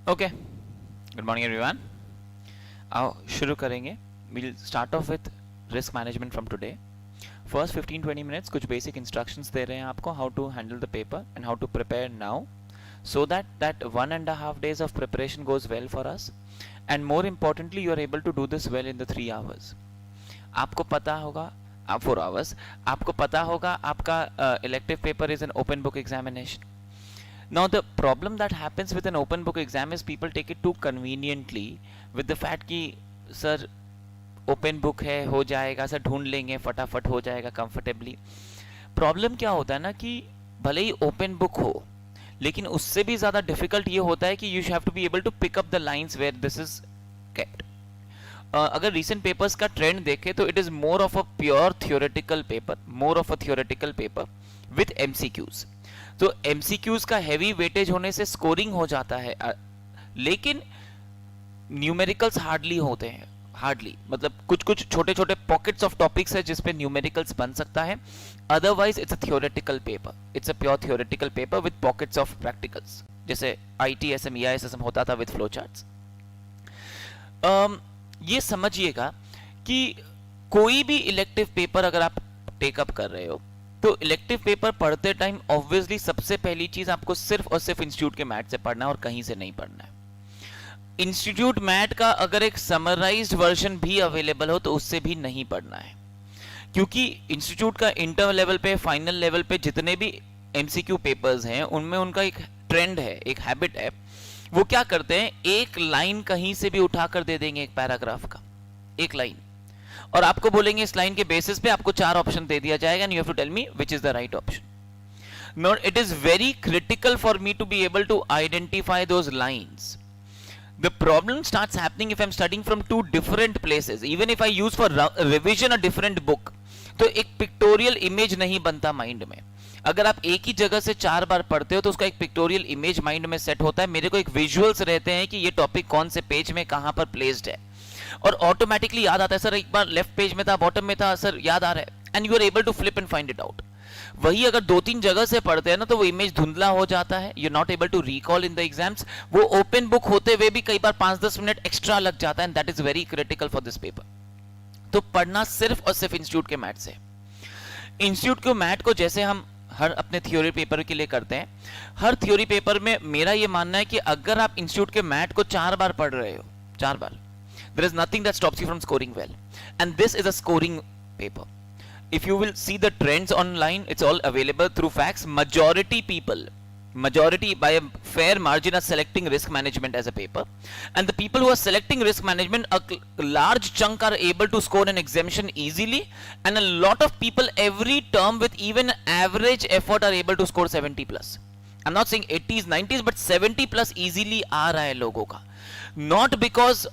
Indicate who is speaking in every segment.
Speaker 1: Okay, good morning everyone. आओ शुरू करेंगे। Will start off with risk management from today. First 15-20 minutes कुछ basic instructions दे रहे हैं आपको, how to handle the paper and how to prepare now, so that 1.5 days of preparation goes well for us, and more importantly you are able to do this well in the 3 hours. आपको पता होगा, आप 4 hours, आपको पता होगा आपका elective paper is an open book examination. Now the problem that happens with an open book exam is people take it too conveniently with the fact कि sir open book है, हो जाएगा सर, ढूंढ लेंगे, फटाफट हो जाएगा कंफर्टेबली। प्रॉब्लम क्या होता है ना कि भले ही ओपन बुक हो, लेकिन उससे भी ज़्यादा डिफिकल्ट ये होता है कि you have to be able to pick up the lines where this is kept. अगर रीसेंट पेपर्स का ट्रेंड देखें तो it is more of a pure theoretical paper, more of a theoretical paper with MCQs. तो MCQs का heavy weightage होने से scoring हो जाता है, लेकिन न्यूमेरिकल्स हार्डली होते हैं, हार्डली मतलब कुछ कुछ छोटे छोटे पॉकेट्स ऑफ टॉपिक्स है जिसपे न्यूमेरिकल्स बन सकता है। Otherwise it's a theoretical paper, it's a pure theoretical paper with pockets of practicals, जैसे ITSM EISSM होता था विद फ्लो चार्ट्स। ये समझिएगा कि कोई भी इलेक्टिव पेपर अगर आप टेकअप कर रहे हो तो इलेक्टिव पेपर पढ़ते टाइम ऑब्वियसली सबसे पहली चीज आपको सिर्फ और सिर्फ इंस्टीट्यूट के मैट से पढ़ना है और कहीं से नहीं पढ़ना है। इंस्टीट्यूट मैट का अगर एक समराइज्ड वर्जन भी अवेलेबल हो तो उससे भी नहीं पढ़ना है, क्योंकि इंस्टीट्यूट का इंटर लेवल पे, फाइनल लेवल पे जितने भी MCQ पेपर्स हैं उनमें उनका एक ट्रेंड है, एक हैबिट है। वो क्या करते हैं, एक लाइन कहीं से भी उठाकर दे देंगे, एक पैराग्राफ का एक लाइन, और आपको बोलेंगे इस लाइन के बेसिस पे आपको 4 ऑप्शन दे दिया जाएगा and you have to tell me which is the right option. Now it is very critical for me to be able to identify those lines. The problem starts happening if I'm studying from 2 different places. Even if I use for revision a different book, तो एक pictorial image नहीं बनता mind में। अगर आप एक ही जगह से 4 बार पढ़ते हो तो उसका एक पिक्टोरियल इमेज माइंड में सेट होता है। मेरे को एक विजुअल्स रहते हैं कि ये टॉपिक कौन से पेज में कहां पर प्लेस्ड है, और ऑटोमेटिकली याद आता है, सर एक बार लेफ्ट पेज में था, बॉटम में था, सर याद आ रहा है, and you are able to flip and find it out. वही अगर 2-3 जगह से पढ़ते हैं ना तो वो इमेज धुंधला हो जाता है, you not able to recall in the exams. वो ओपन बुक होते हुए भी कई बार 5-10 मिनट एक्स्ट्रा लग जाता है, and that is very critical for this paper. तो पढ़ना सिर्फ और सिर्फ इंस्टीट्यूट के मैथ से। इंस्टीट्यूट के मैथ को जैसे हम हर अपने थ्योरी पेपर के लिए करते हैं, हर थ्योरी पेपर में मेरा ये मानना है कि अगर आप इंस्टीट्यूट के मैथ को 4 बार पढ़ रहे हो, 4 बार, there is nothing that stops you from scoring well, and this is a scoring paper. If you will see the trends online, it's all available through facts. Majority people, majority by a fair margin, are selecting risk management as a paper, and the people who are selecting risk management, a large chunk are able to score an exemption easily, and a lot of people every term with even average effort are able to score 70 plus. I'm not saying 80s 90s, but 70 plus easily आ रहा है लोगों का, not because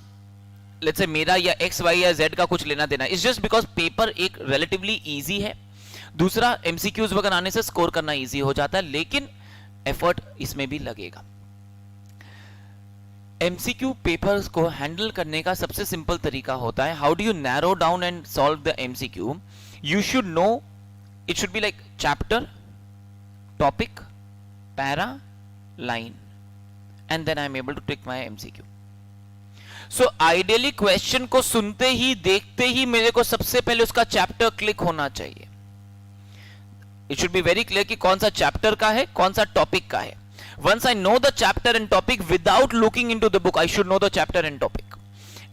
Speaker 1: let's say मेरा या X Y या Z का कुछ लेना देना, इट्स जस्ट बिकॉज पेपर एक रिलेटिवली इजी है। दूसरा, MCQs वगैरह आने से स्कोर करना इजी हो जाता है, लेकिन एफर्ट इसमें भी लगेगा। MCQ पेपर्स को हैंडल करने का सबसे सिंपल तरीका होता है, how do you narrow down and solve the MCQ। You should know, it should be like chapter, topic, para, line, and then I am able to tick my MCQ। So ideally question को सुनते ही, देखते ही मेरे को सबसे पहले उसका chapter click होना चाहिए। It should be very clear कि कौन सा चैप्टर का है, कौन सा टॉपिक का है। Once I know the chapter and topic without looking into the book, I should know the chapter and topic,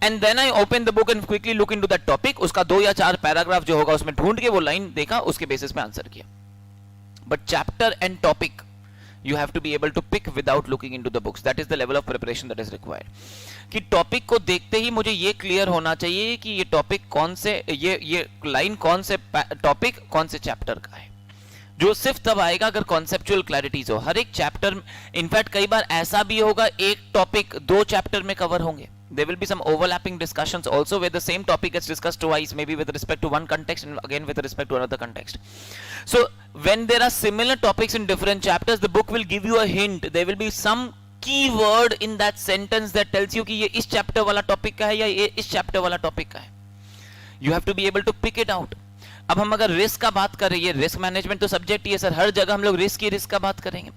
Speaker 1: and then I open the book and quickly look into that topic. उसका 2 या 4 paragraph जो होगा उसमें ढूंढ के वो line देखा, उसके बेसिस पे आंसर किया। But chapter and topic you have to be able to pick without looking into the books. That is the level of preparation that is required. कि टॉपिक को देखते ही मुझे ये क्लियर होना चाहिए कि ये टॉपिक कौन से, ये लाइन कौन से टॉपिक कौन से चैप्टर का है, जो सिर्फ तब आएगा अगर कॉन्सेप्चुअल क्लैरिटीज हो। हर एक चैप्टर, इनफैक्ट कई बार ऐसा भी होगा एक टॉपिक 2 चैप्टर में कवर होंगे। There will be some overlapping discussions also where the same topic gets discussed twice, maybe with respect to one context and again with respect to another context. So when there are similar topics in different chapters, the book will give you a hint. There will be some keyword in that sentence that tells you कि ये इस chapter वाला topic का है या ये इस chapter वाला topic का है. You have to be able to pick it out. अब हम अगर रिस्क का बात करें, ये रिस्क मैनेजमेंट तो सब्जेक्ट ही है सर, हर जगह हम लोग रिस्क का बात करेंगे,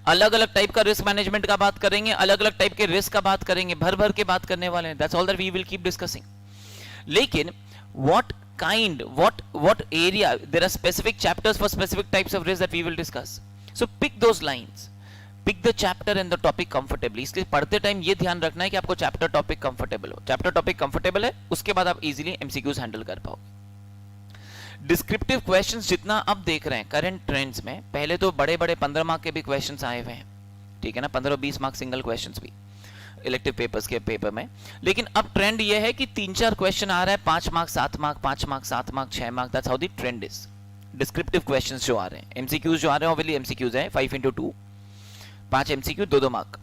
Speaker 1: अलग अलग टाइप का रिस्क मैनेजमेंट का बात करेंगे, अलग अलग टाइप के रिस्क का बात करेंगे, भर भर के बात करने वाले हैं. That's all that we will keep discussing. लेकिन what kind, what area, there are specific chapters for specific types of risk that we will discuss. So pick those lines, pick the chapter and the topic comfortably. इसलिए पढ़ते time ये ध्यान रखना है कि आपको chapter topic comfortable हो. Chapter topic comfortable है, उसके बाद आप इजीली एमसीक्यूज हैंडल कर पाओगे. डिस्क्रिप्टिव क्वेश्चंस जितना अब देख रहे हैं करंट ट्रेंड्स में, पहले तो बड़े बड़े 15 मार्क के भी क्वेश्चंस आए हुए हैं, ठीक है ना, 15-20 मार्क सिंगल क्वेश्चंस भी इलेक्टिव पेपर्स के पेपर में. लेकिन अब ट्रेंड ये है कि 3-4 क्वेश्चन आ रहा है 5 mark 7 mark, 5 mark 7 mark, 6 mark. That's how the trend is. Descriptive questions जो आ रहे हैं, एमसीक्यूज जो आ रहे हैं, ऑब्वियसली एमसीक्यूज है 5x2, 5 एमसीक्यू 2-2 मार्क,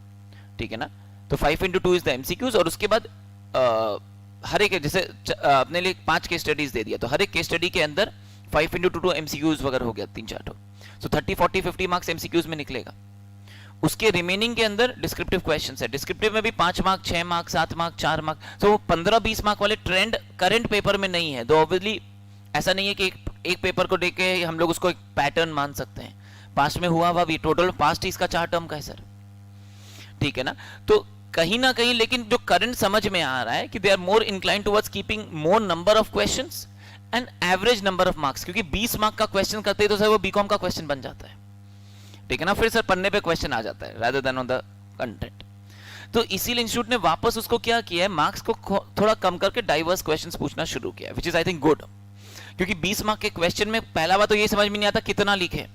Speaker 1: ठीक है ना. तो 5x2 इज द एमसीक्यूज. और उसके बाद हर एक, जैसे अपने लिए 5 केस स्टडीज दे दिया, तो हर एक केस स्टडी के अंदर 5x2 एमसीक्यूज वगैरह हो गया 3-4. सो 30, 40, 50 मार्क्स एमसीक्यूज में निकलेगा. उसके रिमेनिंग के अंदर डिस्क्रिप्टिव क्वेश्चंस है. डिस्क्रिप्टिव में भी 5 मार्क, 6 मार्क, 7 मार्क, 4 मार्क. तो 15-20 मार्क वाले ट्रेंड करंट पेपर में नहीं है. तो ऑब्वियसली ऐसा नहीं है कि एक पेपर को देख के हम लोग उसको एक पैटर्न मान सकते हैं. पास्ट में हुआ भी टोटल पास्ट ही इसका 4 टर्म का है सर, ठीक है ना. तो कहीं ना कहीं लेकिन जो करंट समझ में आ रहा है कि they are more incline towards keeping more number of questions and average number of marks. क्योंकि 20 मार्क का क्वेश्चन करते हैं तो सर वो बीकॉम का क्वेश्चन बन जाता है, ठीक है ना. फिर सर पन्ने पे क्वेश्चन आ जाता है rather than on the content. तो इसीलिए इंस्टीट्यूट ने वापस उसको क्या किया है, मार्क्स को थोड़ा कम करके डाइवर्स क्वेश्चंस पूछना शुरू किया, which is I think good. क्योंकि 20 मार्क के क्वेश्चन में पहला बात तो ये समझ में नहीं आता कितना लिखे,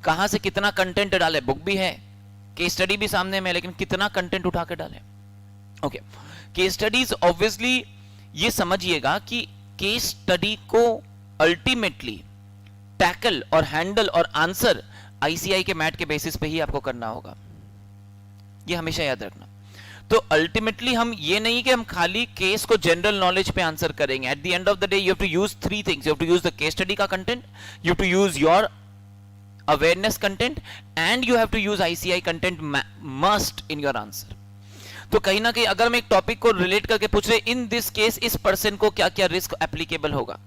Speaker 1: कहां से कितना कंटेंट डाले. बुक भी है, केस स्टडी भी सामने में, लेकिन कितना कंटेंट उठा के डाले. ओके, केस स्टडीज ऑब्वियसली ये समझिएगा कि केस स्टडी को अल्टीमेटली टैकल और हैंडल और आंसर आईसीआई के मैट के बेसिस पे ही आपको करना होगा, ये हमेशा याद रखना. तो अल्टीमेटली हम ये नहीं कि हम खाली केस को जनरल नॉलेज पे आंसर करेंगे. At the end of the day you have to use 3 things. You have to use the case study का content, you have to use your awareness content, and you have to use ICI content must in your answer. तो कहीं ना कहीं अगर मैं एक topic को relate करके पूछ रहे इन दिस केस इस पर्सन को क्या क्या रिस्क एप्लीकेबल होगा,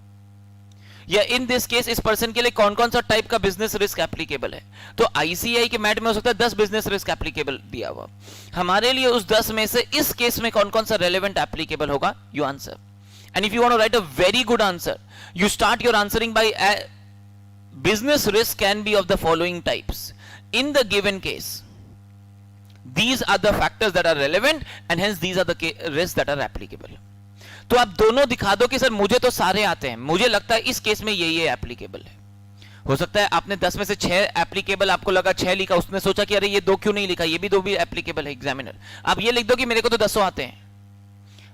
Speaker 1: या इन दिस केस इस पर्सन के लिए कौन कौन सा टाइप का बिजनेस रिस्क एप्लीकेबल है, तो आईसीआई के मैट में हो सकता है 10 बिजनेस रिस्क एप्लीकेबल दिया हुआ. हमारे लिए उस 10 में से इस केस में कौन कौन सा रेलेवेंट एप्लीकेबल होगा, you answer. And if you want to write a very good answer, you start your answering by business risk can be of the following types. In the given case these are the factors that are relevant and hence these are the risks that are applicable. तो आप दोनों दिखा दो कि sir मुझे तो सारे आते हैं, मुझे लगता है इस केस में ये एप्लीकेबल है. हो सकता है आपने 10 में से 6 एप्लीकेबल आपको लगा, 6 लिखा, उसने सोचा कि अरे ये 2 क्यों नहीं लिखा, ये भी 2 भी एप्लीकेबल है. एग्जामिनर आप ये लिख दो कि मेरे को तो 10 आते हैं,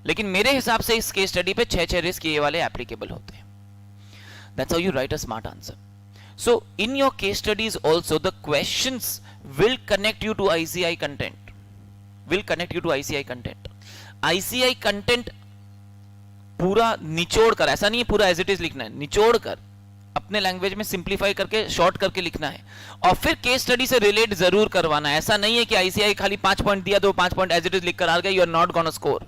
Speaker 1: लेकिन मेरे हिसाब से इस केस स्टडी पे 6 रिस्क ये वाले एप्लीकेबल होते हैं. That's how you write a smart answer. So in your case studies also the questions will connect you to ICI content. Will connect you to ICI content. ICI content पूरा निचोड़ कर, ऐसा नहीं है पूरा एज इट इज लिखना है, निचोड़ कर अपने लैंग्वेज में सिंप्लीफाई करके शॉर्ट करके लिखना है, और फिर केस स्टडी से रिलेट जरूर करवाना है. ऐसा नहीं है कि ICI खाली 5 पॉइंट दिया तो 5 पॉइंट एज इट इज लिख कर आ गया, you are not gonna score.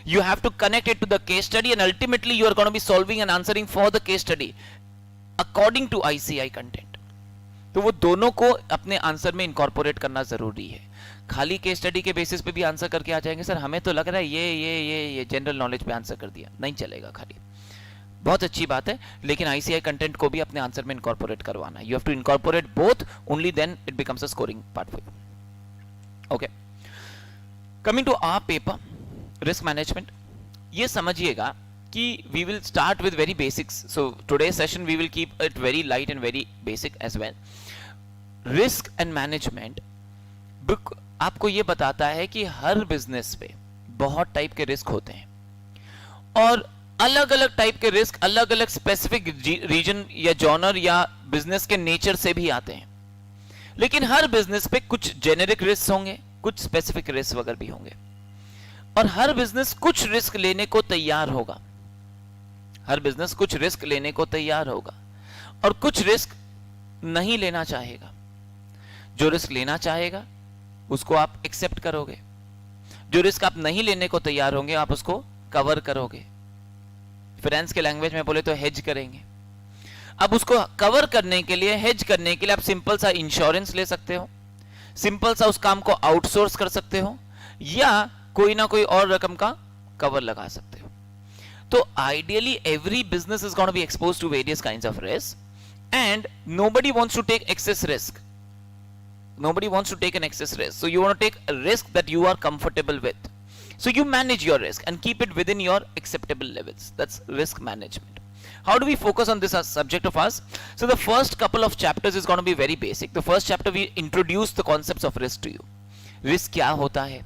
Speaker 1: You have to connect it to the case study and ultimately you are going to be solving and answering for the case study according to ICI content. तो वो दोनों को अपने answer में incorporate करना जरूरी है. खाली केस स्टडी के बेसिस पे भी आंसर करके आ जाएंगे सर, हमें तो लग रहा है ये जनरल नॉलेज पे आंसर कर दिया, नहीं चलेगा. खाली बहुत अच्छी बात है, लेकिन ICI कंटेंट को भी अपने आंसर में इनकॉर्पोरेट करवाना है. You have to incorporate both, only then it becomes a scoring part for you. Okay, coming to our paper risk management. ये समझिएगा कि we will start with very basics. So today session we will keep it very light and very basic as well. Risk and management book आपको ये बताता है कि हर business पे बहुत टाइप के रिस्क होते हैं, और अलग अलग टाइप के रिस्क अलग अलग स्पेसिफिक रीजन या जॉनर या बिजनेस के नेचर से भी आते हैं. लेकिन हर बिजनेस पे कुछ जेनेरिक रिस्क होंगे, कुछ स्पेसिफिक रिस्क वगैरह भी होंगे, और हर बिजनेस कुछ रिस्क लेने को तैयार होगा. हर बिजनेस कुछ रिस्क लेने को तैयार होगा और कुछ रिस्क नहीं लेना चाहेगा. जो रिस्क लेना चाहेगा उसको आप एक्सेप्ट करोगे, जो रिस्क आप नहीं लेने को तैयार होंगे आप उसको कवर करोगे. फाइनेंस के लैंग्वेज में बोले तो हेज करेंगे. अब उसको कवर करने के लिए, हेज करने के लिए आप सिंपल सा इंश्योरेंस ले सकते हो, सिंपल सा उस काम को आउटसोर्स कर सकते हो, या कोई ना कोई और रकम का कवर लगा सकते हो। तो ideally every business is gonna be exposed to various kinds of risk and nobody wants to take excess risk. Nobody wants to take an excess risk. So you want to take a risk that you are comfortable with. So you manage your risk and keep it within your acceptable levels. That's risk management. How do we focus on this subject of ours? So the first couple of chapters is going to be very basic. The first chapter we introduce the concepts of risk to you. Risk क्या होता है?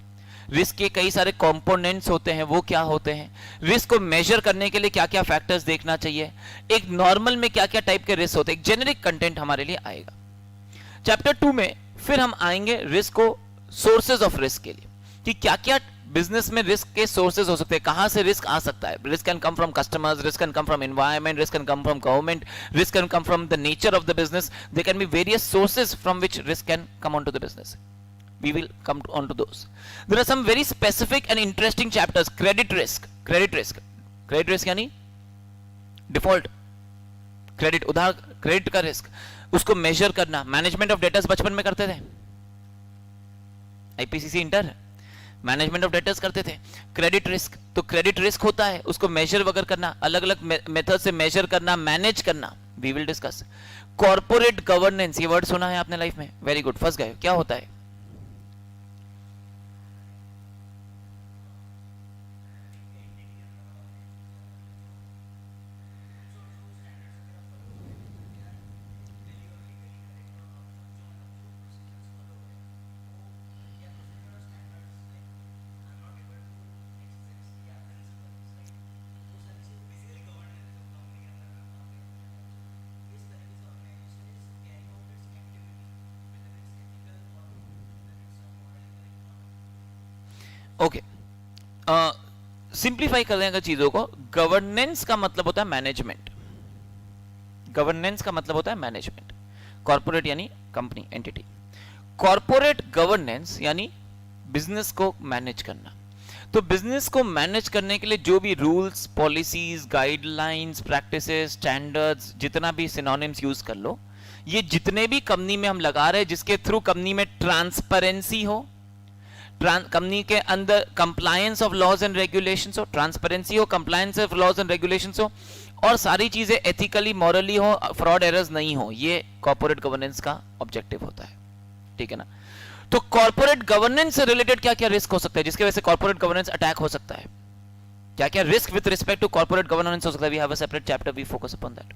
Speaker 1: Risk के कई सारे components होते हैं, वो क्या होते हैं, रिस्क को मेजर करने के लिए क्या क्या फैक्टर्स देखना चाहिए, एक नॉर्मल में क्या क्या टाइप के रिस्क होते हैं, एक जेनेरिक कंटेंट हमारे लिए आएगा. चैप्टर 2 में फिर हम आएंगे रिस्क को सोर्सेज ऑफ रिस्क के लिए, कि क्या क्या बिजनेस में रिस्क के सोर्सेज हो सकते हैं, कहां से रिस्क आ सकता है. Risk can come from customers, risk can come from environment, risk can come from government, risk can come from the nature of the business. There can be various sources from which risk can come on to the business. We will come on to those. There are some very specific and interesting chapters. Credit risk. Credit risk यानी default, credit, उधार, credit का risk, उसको major करना. Management of debtors बचपन में करते थे, IPCC inter management of debtors करते थे. क्रेडिट रिस्क, तो क्रेडिट रिस्क होता है, उसको मेजर वगैरह करना, अलग अलग मेथड से मेजर करना, मैनेज करना. We will discuss. Corporate governance, ये वर्ड सुना है आपने लाइफ में? वेरी गुड, फंस गए. क्या होता है? ओके, सिंप्लीफाई कर देंगे चीजों को. गवर्नेंस का मतलब होता है मैनेजमेंट. गवर्नेंस का मतलब होता है मैनेजमेंट. कॉर्पोरेट यानी कंपनी, एंटिटी. कॉर्पोरेट गवर्नेंस यानी बिजनेस को मैनेज करना. तो बिजनेस को मैनेज करने के लिए जो भी rules, policies, guidelines, practices, standards, जितना भी सिनोनिम्स यूज कर लो, ये जितने भी कंपनी में हम लगा रहे हैं, जिसके थ्रू कंपनी में ट्रांसपेरेंसी हो, कंपनी के अंदर compliance of laws and regulations हो, ट्रांसपेरेंसी हो, compliance of laws and regulations हो, और सारी चीजें एथिकली, मॉरली हो, फ्रॉड एरर्स नहीं हो, ये कॉर्पोरेट गवर्नेंस का ऑब्जेक्टिव होता है. ठीक है ना? तो कॉर्पोरेट गवर्नेंस से रिलेटेड क्या क्या रिस्क हो सकता है, जिसके वजह से कॉर्पोरेट गवर्नेंस अटैक हो सकता है, क्या क्या risk with respect to corporate governance हो सकता है. We have a separate chapter, we focus upon that.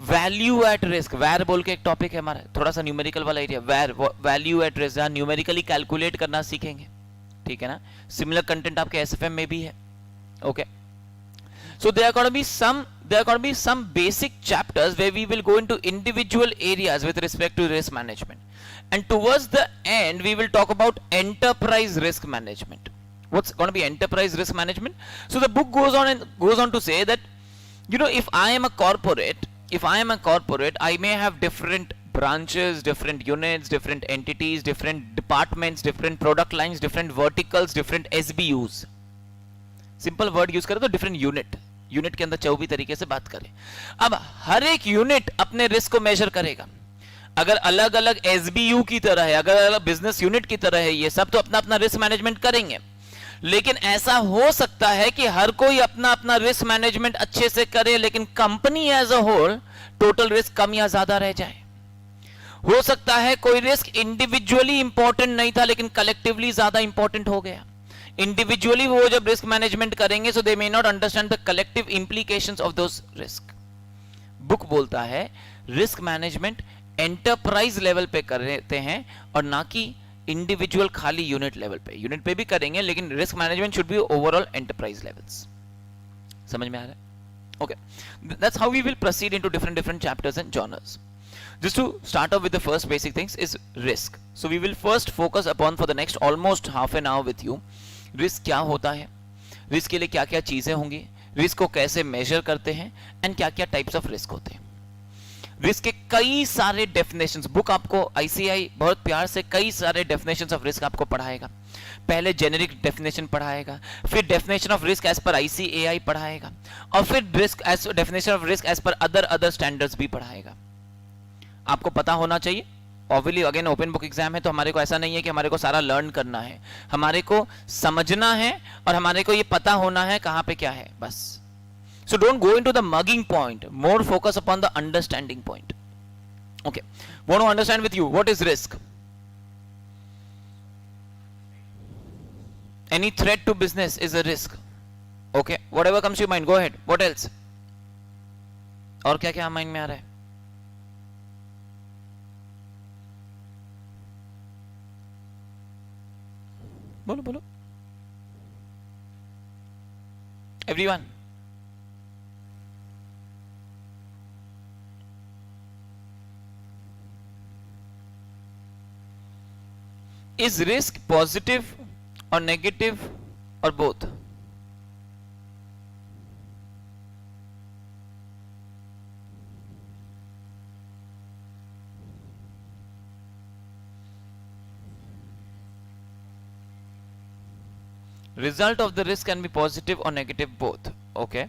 Speaker 1: Value at risk, VaR बोल के एक टॉपिक है हमारा, थोड़ा सा न्यूमेरिकल वाला एरिया. वैर, value at risk, numerically calculate करना सीखेंगे. ठीक है ना? सिमिलर कंटेंट आपके एसएफएम में भी है. Okay, so there are gonna be some basic chapters where we will go into individual areas with respect to risk management, and towards the end we will talk about enterprise risk management. What's gonna be enterprise risk management? So the book goes on to say that, you know, if I am a corporate, I may have different branches, different units, different entities, different departments, different product lines, different verticals, different SBUs. Simple word use करें तो different unit के अंदर 24 तरीके से बात करें. अब हर एक यूनिट अपने रिस्क को मेजर करेगा. अगर अलग अलग SBU की तरह है, अगर अलग बिजनेस यूनिट की तरह है, ये सब तो अपना अपना रिस्क मैनेजमेंट करेंगे. लेकिन ऐसा हो सकता है कि हर कोई अपना अपना रिस्क मैनेजमेंट अच्छे से करे, लेकिन company as a whole total risk कम या ज्यादा रह जाए. हो सकता है कोई रिस्क इंडिविजुअली इंपॉर्टेंट नहीं था, लेकिन कलेक्टिवली ज्यादा इंपॉर्टेंट हो गया. इंडिविजुअली वो जब रिस्क मैनेजमेंट करेंगे, so they may not understand the collective implications of those risk. Book बोलता है रिस्क मैनेजमेंट एंटरप्राइज लेवल पे करते हैं, और ना कि इंडिविजुअल खाली यूनिट लेवल पे. यूनिट पे भी करेंगे, लेकिन risk management should be overall enterprise levels. समझ में आ रहा है? Okay, that's how we will proceed into different chapters and genres. Just to start off with the first basic things is risk. So we will first focus upon for the next almost half an hour with you, risk क्या होता है, risk के लिए क्या क्या चीजें होंगी, risk को कैसे measure करते हैं, and क्या क्या types of risk होते हैं. रिस्क के कई सारे डेफिनेशंस, बुक आपको आईसीआई बहुत प्यार से कई सारे डेफिनेशंस ऑफ रिस्क आपको पढ़ाएगा। पहले जेनेरिक डेफिनेशन पढ़ाएगा, फिर डेफिनेशन ऑफ रिस्क एज पर आईसीएआई पढ़ाएगा, और फिर risk as definition of risk as पर अदर स्टैंडर्ड्स भी पढ़ाएगा। आपको पता होना चाहिए। Obviously again open book exam है, तो हमारे को ऐसा नहीं है कि हमारे को सारा लर्न करना है, हमारे को समझना है और हमारे को ये पता होना है कहां पे क्या है, बस। So don't go into the mugging point, more focus upon the understanding point. Okay, want to understand with you what is risk? Any threat to business is a risk. Okay, whatever comes to your mind, go ahead. What else? और क्या क्या mind में आ रहा है? बोलो बोलो everyone. Is risk positive or negative or both? Result of the risk can be positive or negative, both. Okay,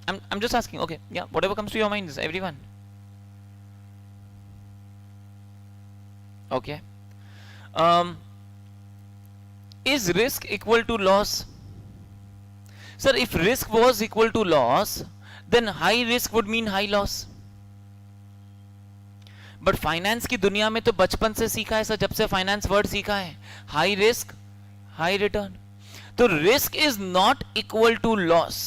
Speaker 1: I'm just asking. Okay, yeah, whatever comes to your mind, everyone. Okay. Is risk equal to loss? Sir, if risk was equal to loss, then high risk would mean high loss. But finance की दुनिया में तो बचपन से सीखा है sir, जब से फाइनेंस वर्ड सीखा है, हाई रिस्क हाई रिटर्न। तो risk is not equal to loss,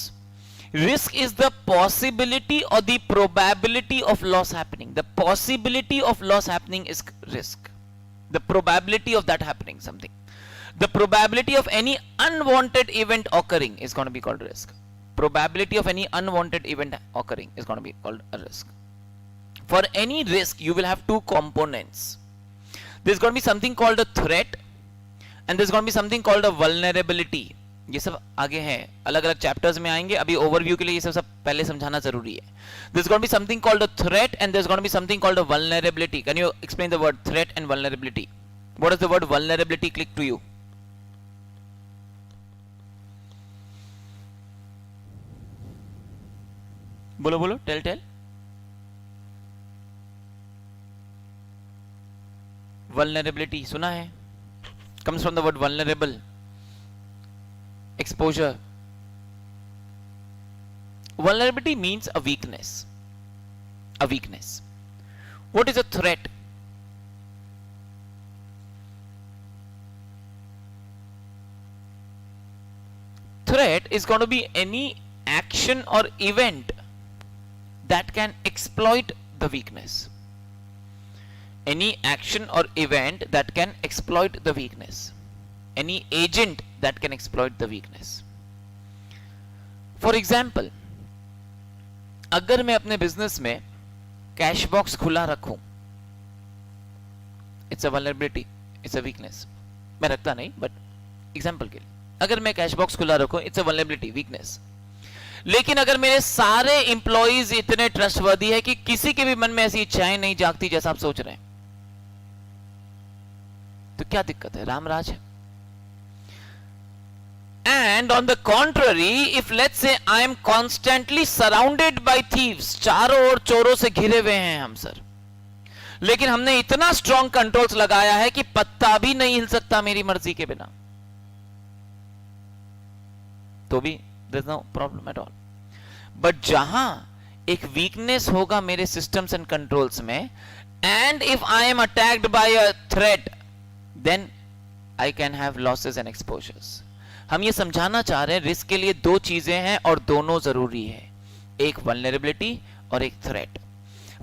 Speaker 1: risk is the possibility और the probability of loss happening. The possibility of loss happening is risk, the probability of that happening something, the probability of any unwanted event occurring is going to be called risk. Probability of any unwanted event occurring is going to be called a risk. For any risk you will have two components. There's going to be something called a threat and there's going to be something called a vulnerability. ये सब आगे हैं, अलग अलग chapters में आएंगे, अभी overview के लिए ये सब पहले समझाना जरूरी है। There's going to be something called a threat and there's going to be something called a vulnerability. Can you explain the word threat and vulnerability? What does the word vulnerability click to you? बोलो बोलो, tell. Vulnerability सुना है, comes from the word vulnerable. Exposure. Vulnerability means a weakness. A weakness. What is a threat? Threat is going to be any action or event that can exploit the weakness. Any action or event that can exploit the weakness. Any agent that can exploit the weakness. For example, अगर मैं अपने business में cash box खुला रखूं, it's a vulnerability, it's a weakness. मैं रखता नहीं, but example के लिए अगर मैं कैश बॉक्स खुला रखूं, इट्स अ वल्नरेबिलिटी, वीकनेस। लेकिन अगर मेरे सारे इंप्लॉइज इतने ट्रस्टवर्दी है कि किसी के भी मन में ऐसी इच्छाएं नहीं जागती जैसा आप सोच रहे हैं, तो क्या दिक्कत है? रामराज है। And on the contrary, if let's say I am constantly surrounded by thieves, चारों ओर चोरों से घिरे हुए हैं हम सर, लेकिन हमने इतना स्ट्रॉन्ग कंट्रोल्स लगाया है कि पत्ता भी नहीं हिल सकता मेरी मर्जी के बिना, तो भी there's no problem at all. But जहां एक वीकनेस होगा मेरे सिस्टम्स एंड कंट्रोल्स में, and if I am attacked by a threat, then I can have losses and exposures. हम ये समझाना चाह रहे हैं रिस्क के लिए दो चीजें हैं और दोनों जरूरी है, एक वल्नरेबिलिटी और एक threat.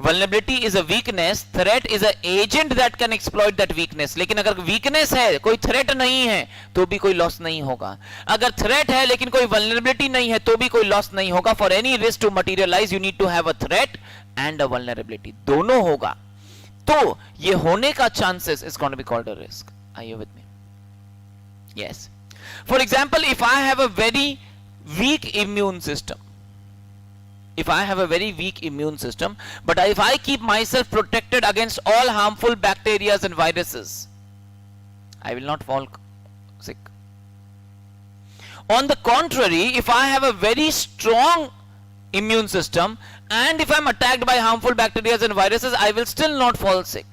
Speaker 1: Vulnerability is a weakness, threat is a agent that can exploit that weakness. लेकिन अगर वीकनेस है, कोई थ्रेट नहीं है, तो भी कोई लॉस नहीं होगा। अगर थ्रेट है लेकिन कोई वल्नरेबिलिटी नहीं है, तो भी कोई लॉस नहीं होगा। For any risk to materialise you need to have a threat and a vulnerability, दोनों होगा, तो ये होने का chances is going to be called a risk. Are you with me? Yes. For example, if I have a very weak immune system, if I have a very weak immune system, but if I keep myself protected against all harmful bacteria and viruses, I will not fall sick. On the contrary, if I have a very strong immune system and if I'm attacked by harmful bacteria and viruses, I will still not fall sick.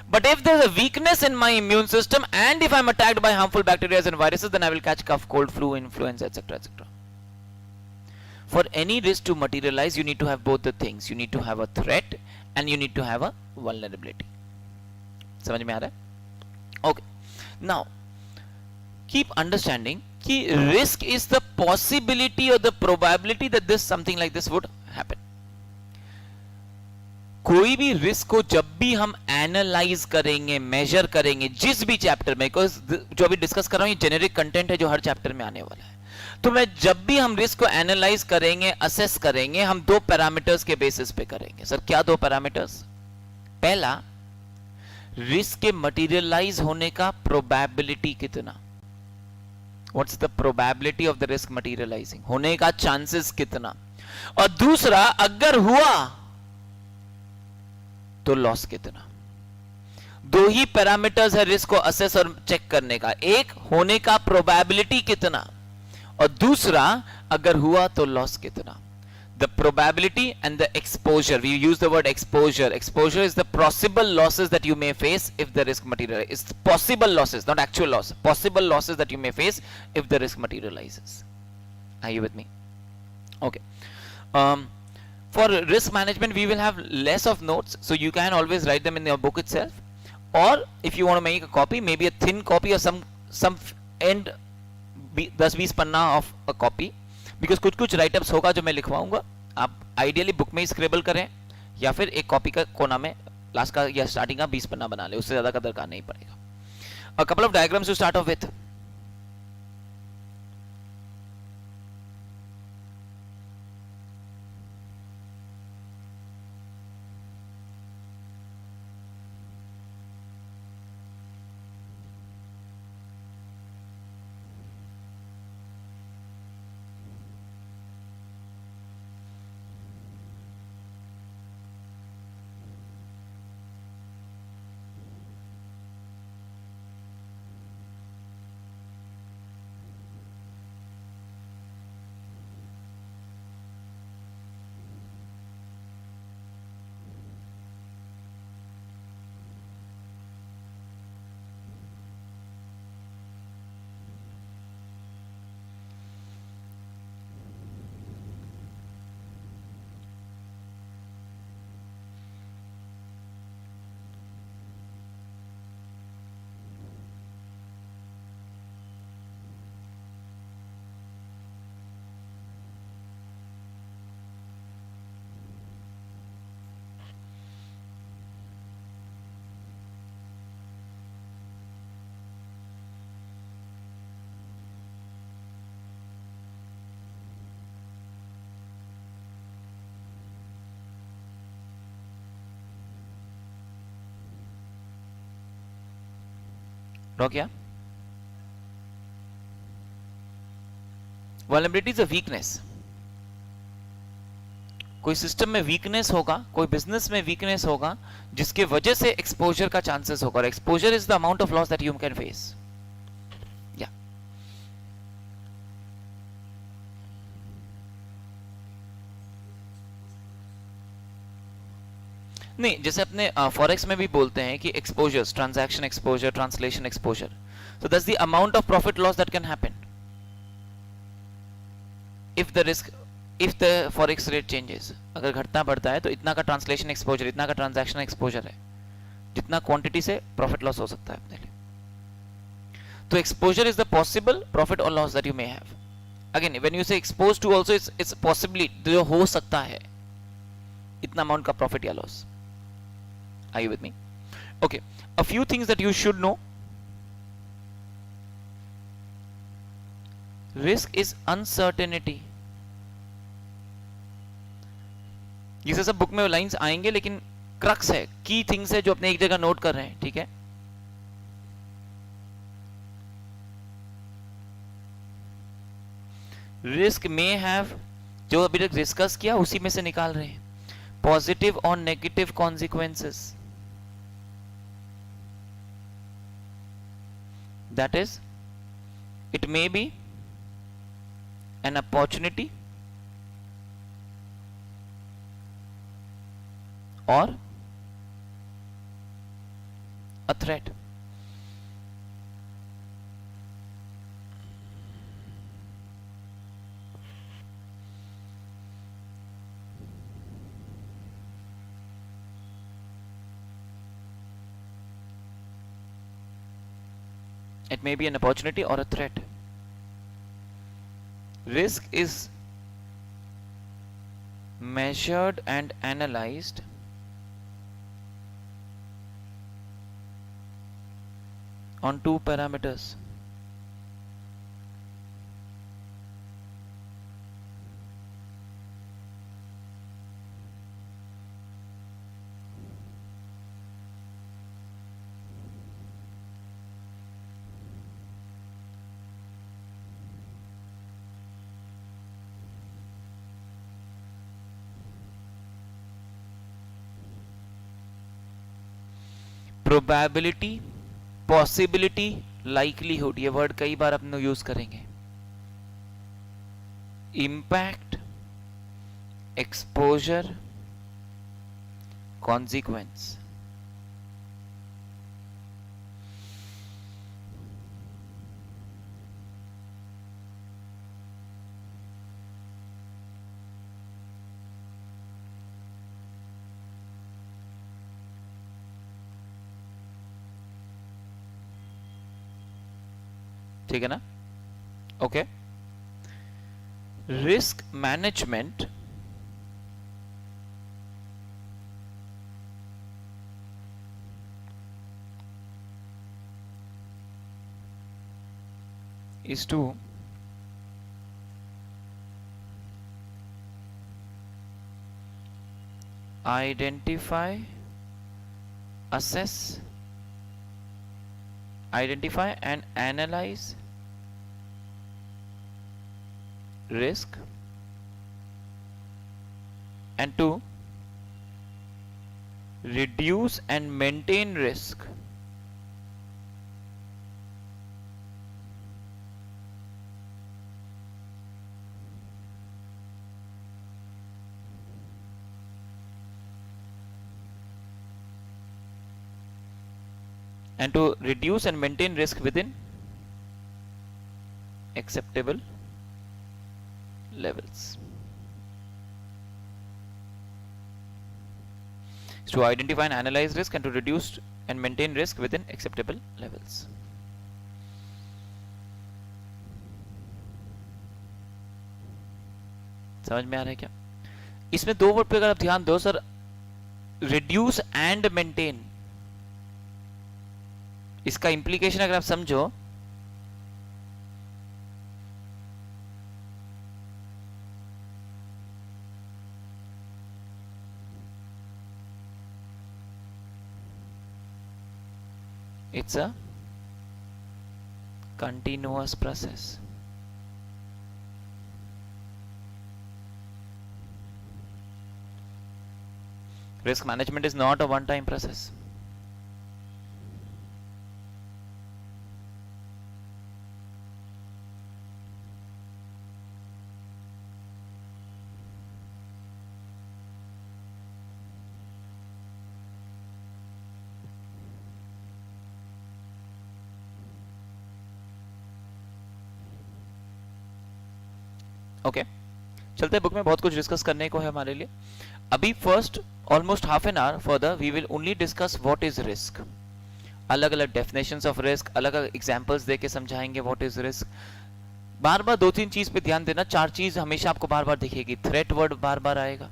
Speaker 1: But if there's a weakness in my immune system and if I'm attacked by harmful bacteria and viruses, then I will catch cough, cold, flu, influenza, etc., etc. For any risk to materialize, you need to have both the things. You need to have a threat and you need to have a vulnerability. समझ में आ रहा है? Okay. Now, keep understanding कि risk is the possibility or the probability that this something like this would happen. कोई भी risk को जब भी हम एनालाइज करेंगे, मेजर करेंगे, जिस भी चैप्टर में, जो अभी डिस्कस कर रहा हूं ये जेनेरिक कंटेंट है जो हर चैप्टर में आने वाला है, तो मैं जब भी हम रिस्क को एनालाइज करेंगे, असेस करेंगे, हम दो पैरामीटर्स के बेसिस पे करेंगे. सर क्या दो पैरामीटर्स? पहला, रिस्क के मटेरियलाइज होने का प्रोबेबिलिटी कितना, what's the probability of the risk materialising, होने का चांसेस कितना, और दूसरा अगर हुआ तो लॉस कितना. दो ही पैरामीटर्स है रिस्क को असेस और चेक करने का, एक होने का प्रोबेबिलिटी कितना और दूसरा अगर हुआ तो लॉस कितना. The probability and the exposure. We use the word exposure. Exposure is the possible losses that you may face if the risk materializes. It's possible losses, not actual loss. Possible losses that you may face if the risk materializes. Are you with me? Okay. For risk management, we will have less of notes, so you can always write them in your book itself. Or if you want to make a copy, maybe a thin copy or some end 10-20 Panna of a copy. Because कुछ कुछ write-ups होगा जो मैं लिखवाऊंगा, आप ideally book में ही scribble करें या फिर एक कॉपी का कोना में लास्ट का या स्टार्टिंग का 20 पन्ना बना ले, उससे ज्यादा का दरकार नहीं पड़ेगा. A couple of diagrams to start off with. Draw किया. Vulnerability is a weakness. कोई सिस्टम में वीकनेस होगा, कोई बिजनेस में वीकनेस होगा जिसके वजह से एक्सपोजर का चांसेस होगा. Exposure is the amount of loss that you can face. या नहीं, जैसे अपने फॉरेक्स में भी बोलते हैं कि exposures, transaction exposure, translation exposure, so that's the amount of profit loss that can happen if the forex rate changes. अगर घटना बढ़ता है तो इतना का ट्रांसलेशन एक्सपोजर, इतना का ट्रांजैक्शन एक्सपोजर है, जितना क्वांटिटी से प्रॉफिट लॉस हो सकता है अपने लिए. तो exposure is the possible profit और loss that you may have. Again when you say expose to also it's possibly जो हो सकता है इतना अमाउंट का प्रॉफिट या loss. Are you with me? Okay, a few things that you should know. Risk is uncertainty. ये सब book में लाइंस आएंगे, लेकिन क्रक्स है, की थिंग्स है जो अपने एक जगह नोट कर रहे हैं. ठीक है, रिस्क may have जो अभी तक डिस्कस किया उसी में से निकाल रहे हैं. पॉजिटिव और negative consequences, that is, it may be an opportunity or a threat. It may be an opportunity or a threat. Risk is measured and analyzed on two parameters. Probability, possibility, likelihood, ये word कई बार अपने use करेंगे. Impact, exposure, consequence. ठीक है ना? Okay. Risk management is to identify, assess, identify and analyze risk, and to reduce and maintain risk. And to reduce and maintain risk within acceptable levels. To identify and analyze risk and to reduce and maintain risk within acceptable levels. समझ में आ रहा है क्या? इसमें दो word पे अगर आप ध्यान दो सर, रिड्यूस एंड मेंटेन, इसका इंप्लीकेशन अगर आप समझो, it's a continuous process. Risk management is not a one-time process. Okay, चलते हैं. बुक में बहुत कुछ डिस्कस करने को है हमारे लिए. अभी first almost half an hour further we will only discuss what is risk. अलग अलग डेफिनेशंस ऑफ रिस्क, अलग अलग एग्जांपल्स देके समझाएंगे व्हाट इज रिस्क. बार बार दो तीन चीज पे ध्यान देना. चार चीज हमेशा आपको बार बार दिखेगी. थ्रेट वर्ड बार बार आएगा,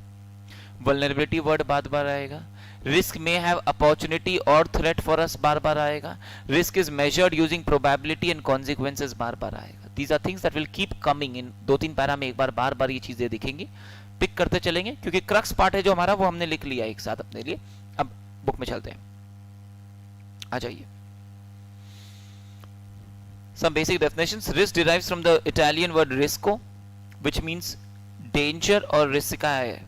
Speaker 1: वल्नरेबिलिटी वर्ड बार बार आएगा, रिस्क में हैव अपॉर्चुनिटी और थ्रेट फॉर अस बार बार आएगा, risk is measured using probability and consequences बार बार आएगा. These are things that will keep coming in. दो तीन पैरा में एक बार बार बार ये चीजें दिखेंगी. पिक करते चलेंगे क्योंकि क्रक्स पार्ट है जो हमारा, वो हमने लिख लिया एक साथ अपने लिए. अब बुक में चलते हैं, आ जाइए. Some basic definitions. Risk derives from the Italian word risco, which means danger और रिस्क का है,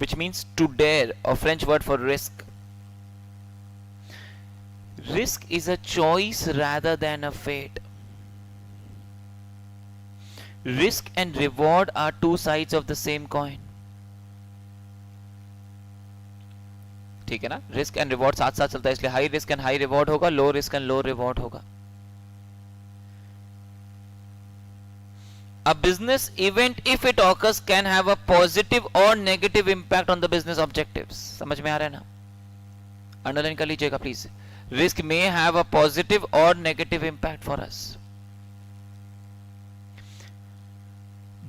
Speaker 1: विच मीन्स टू डेयर, और French word for risk. Risk is a choice rather than a fate. Risk and reward are two sides of the same coin. ठीक है ना, risk and reward साथ साथ चलता है, इसलिए high risk and high reward होगा, low risk and low reward होगा. A business event, if it occurs, can have a positive or negative impact on the business objectives. समझ में आ रहा है ना? अंडरलाइन कर लीजिएगा please. Risk may have a positive or negative impact for us.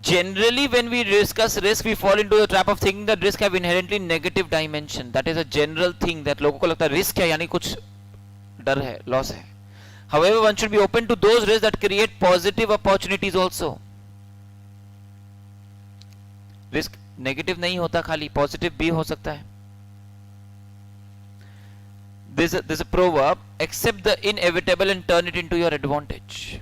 Speaker 1: Generally, when we discuss risk, we fall into the trap of thinking that risk have inherently negative dimension. That is a general thing that लोगों को लगता है risk है यानी कुछ डर है, loss है. However, one should be open to those risks that create positive opportunities also. Risk negative नहीं होता, खाली positive भी हो सकता है. There's a proverb, accept the inevitable and turn it into your advantage.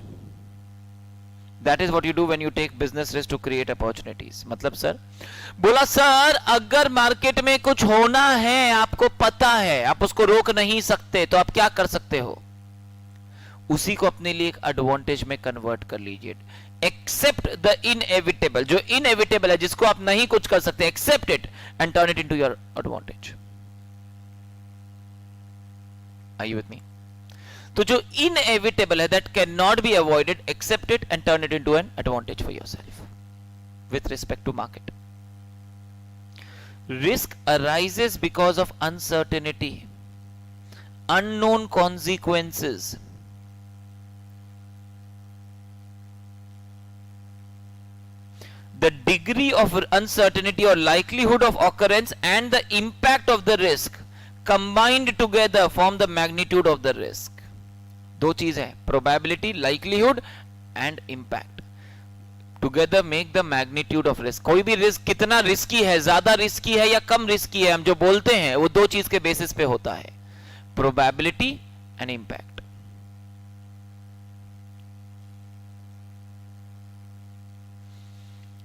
Speaker 1: That is what you do when you take business risk to create opportunities. मतलब sir बोला, sir अगर मार्केट में कुछ होना है, आपको पता है, आप उसको रोक नहीं सकते, तो आप क्या कर सकते हो? उसी को अपने लिए एक एडवांटेज में कन्वर्ट कर लीजिए. एक्सेप्ट द इनएविटेबल, जो इनएविटेबल है, जिसको आप नहीं कुछ कर सकते, accept it and turn it into your advantage. Are you with me? तो जो inevitable है, that cannot be avoided, accept it and turn it into an advantage for yourself with respect to market. Risk arises because of uncertainty, unknown consequences. The degree of uncertainty or likelihood of occurrence and the impact of the risk combined together form the magnitude of the risk. दो चीज है, probability, likelihood and impact. Together make the magnitude of risk. कोई भी risk कितना risky है, ज्यादा risky है या कम रिस्की है, हम जो बोलते हैं वो दो चीज के बेसिस पे होता है, probability and impact.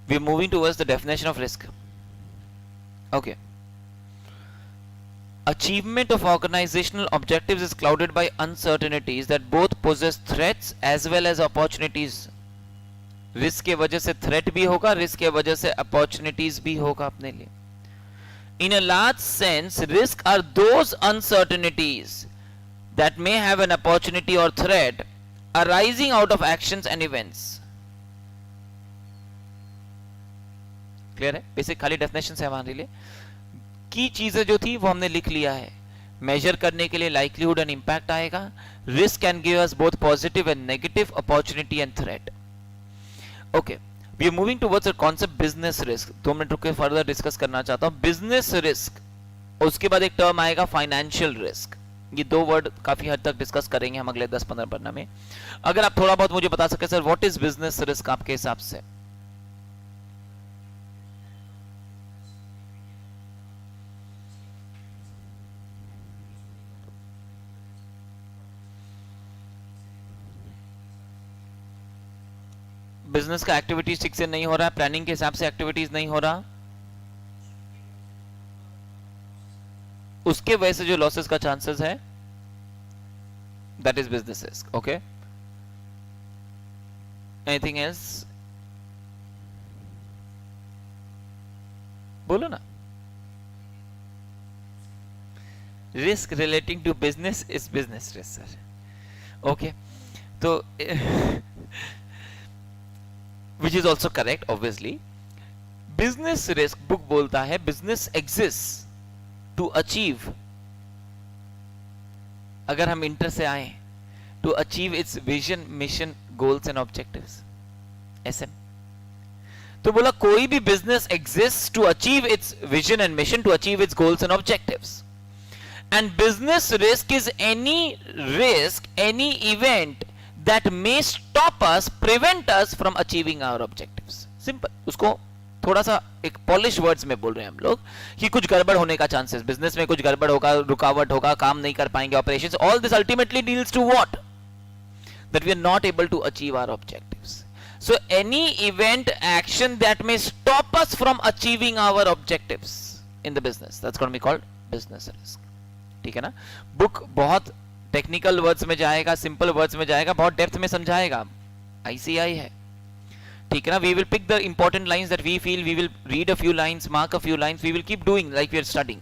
Speaker 1: We are moving towards the definition of risk. Okay. Achievement of organizational objectives is clouded by uncertainties that both possess threats as well as opportunities. Risk के वजह से थ्रेट भी होगा, risk के वजह से opportunities भी होगा अपने लिए. In a large sense, risks are those uncertainties that may have an opportunity or threat arising out of actions and events. Clear है? बेसिक खाली डेफिनेशन है हमारे लिए. की चीजें जो थी वो हमने लिख लिया है. मेजर करने के लिए लाइक्लीहुड एंड इंपैक्ट आएगा. Risk can give us both positive and negative, opportunity and threat. Okay, we are moving towards the concept business risk. 2 minute रुक के फर्दर डिस्कस करना चाहता हूं बिजनेस रिस्क. उसके बाद एक टर्म आएगा फाइनेंशियल रिस्क. ये दो वर्ड काफी हद तक डिस्कस करेंगे हम अगले 10-15 पन्ना में. अगर आप थोड़ा बहुत मुझे बता सके sir, what is business risk आपके हिसाब से? बिजनेस का एक्टिविटीज ठीक से नहीं हो रहा है, प्लानिंग के हिसाब से एक्टिविटीज नहीं हो रहा, उसके वजह से जो लॉसेस का चांसेस है, that is business risk. Okay, anything else? बोलो ना. Risk relating to business is business risk sir. Okay, तो which is also correct obviously. Business risk book बोलता है business exists to achieve, अगर हम इंटर से आए, to achieve its vision, mission, goals and objectives. SM. तो बोला कोई भी business exists to achieve its vision and mission, to achieve its goals and objectives. And business risk is any risk, any event that may stop us, prevent us from achieving our objectives. Simple. उसको थोड़ा सा एक polish words में बोल रहे हैं हम लोग कि कुछ गड़बड़ होने का चांसेस, बिजनेस में कुछ गड़बड़ होगा, रुकावट होगा, काम नहीं कर पाएंगे, operations, all this ultimately deals to what? That we are not able to achieve our objectives. So any event, action that may stop us from achieving our objectives in the business, that's going to be called business risk. ठीक है ना? Book बहुत technical words में जाएगा, simple words में जाएगा, बहुत depth में समझाएगा. ICI है, ठीक है ना? We will pick the important lines that we feel, we will read a few lines, mark a few lines, we will keep doing like we are studying.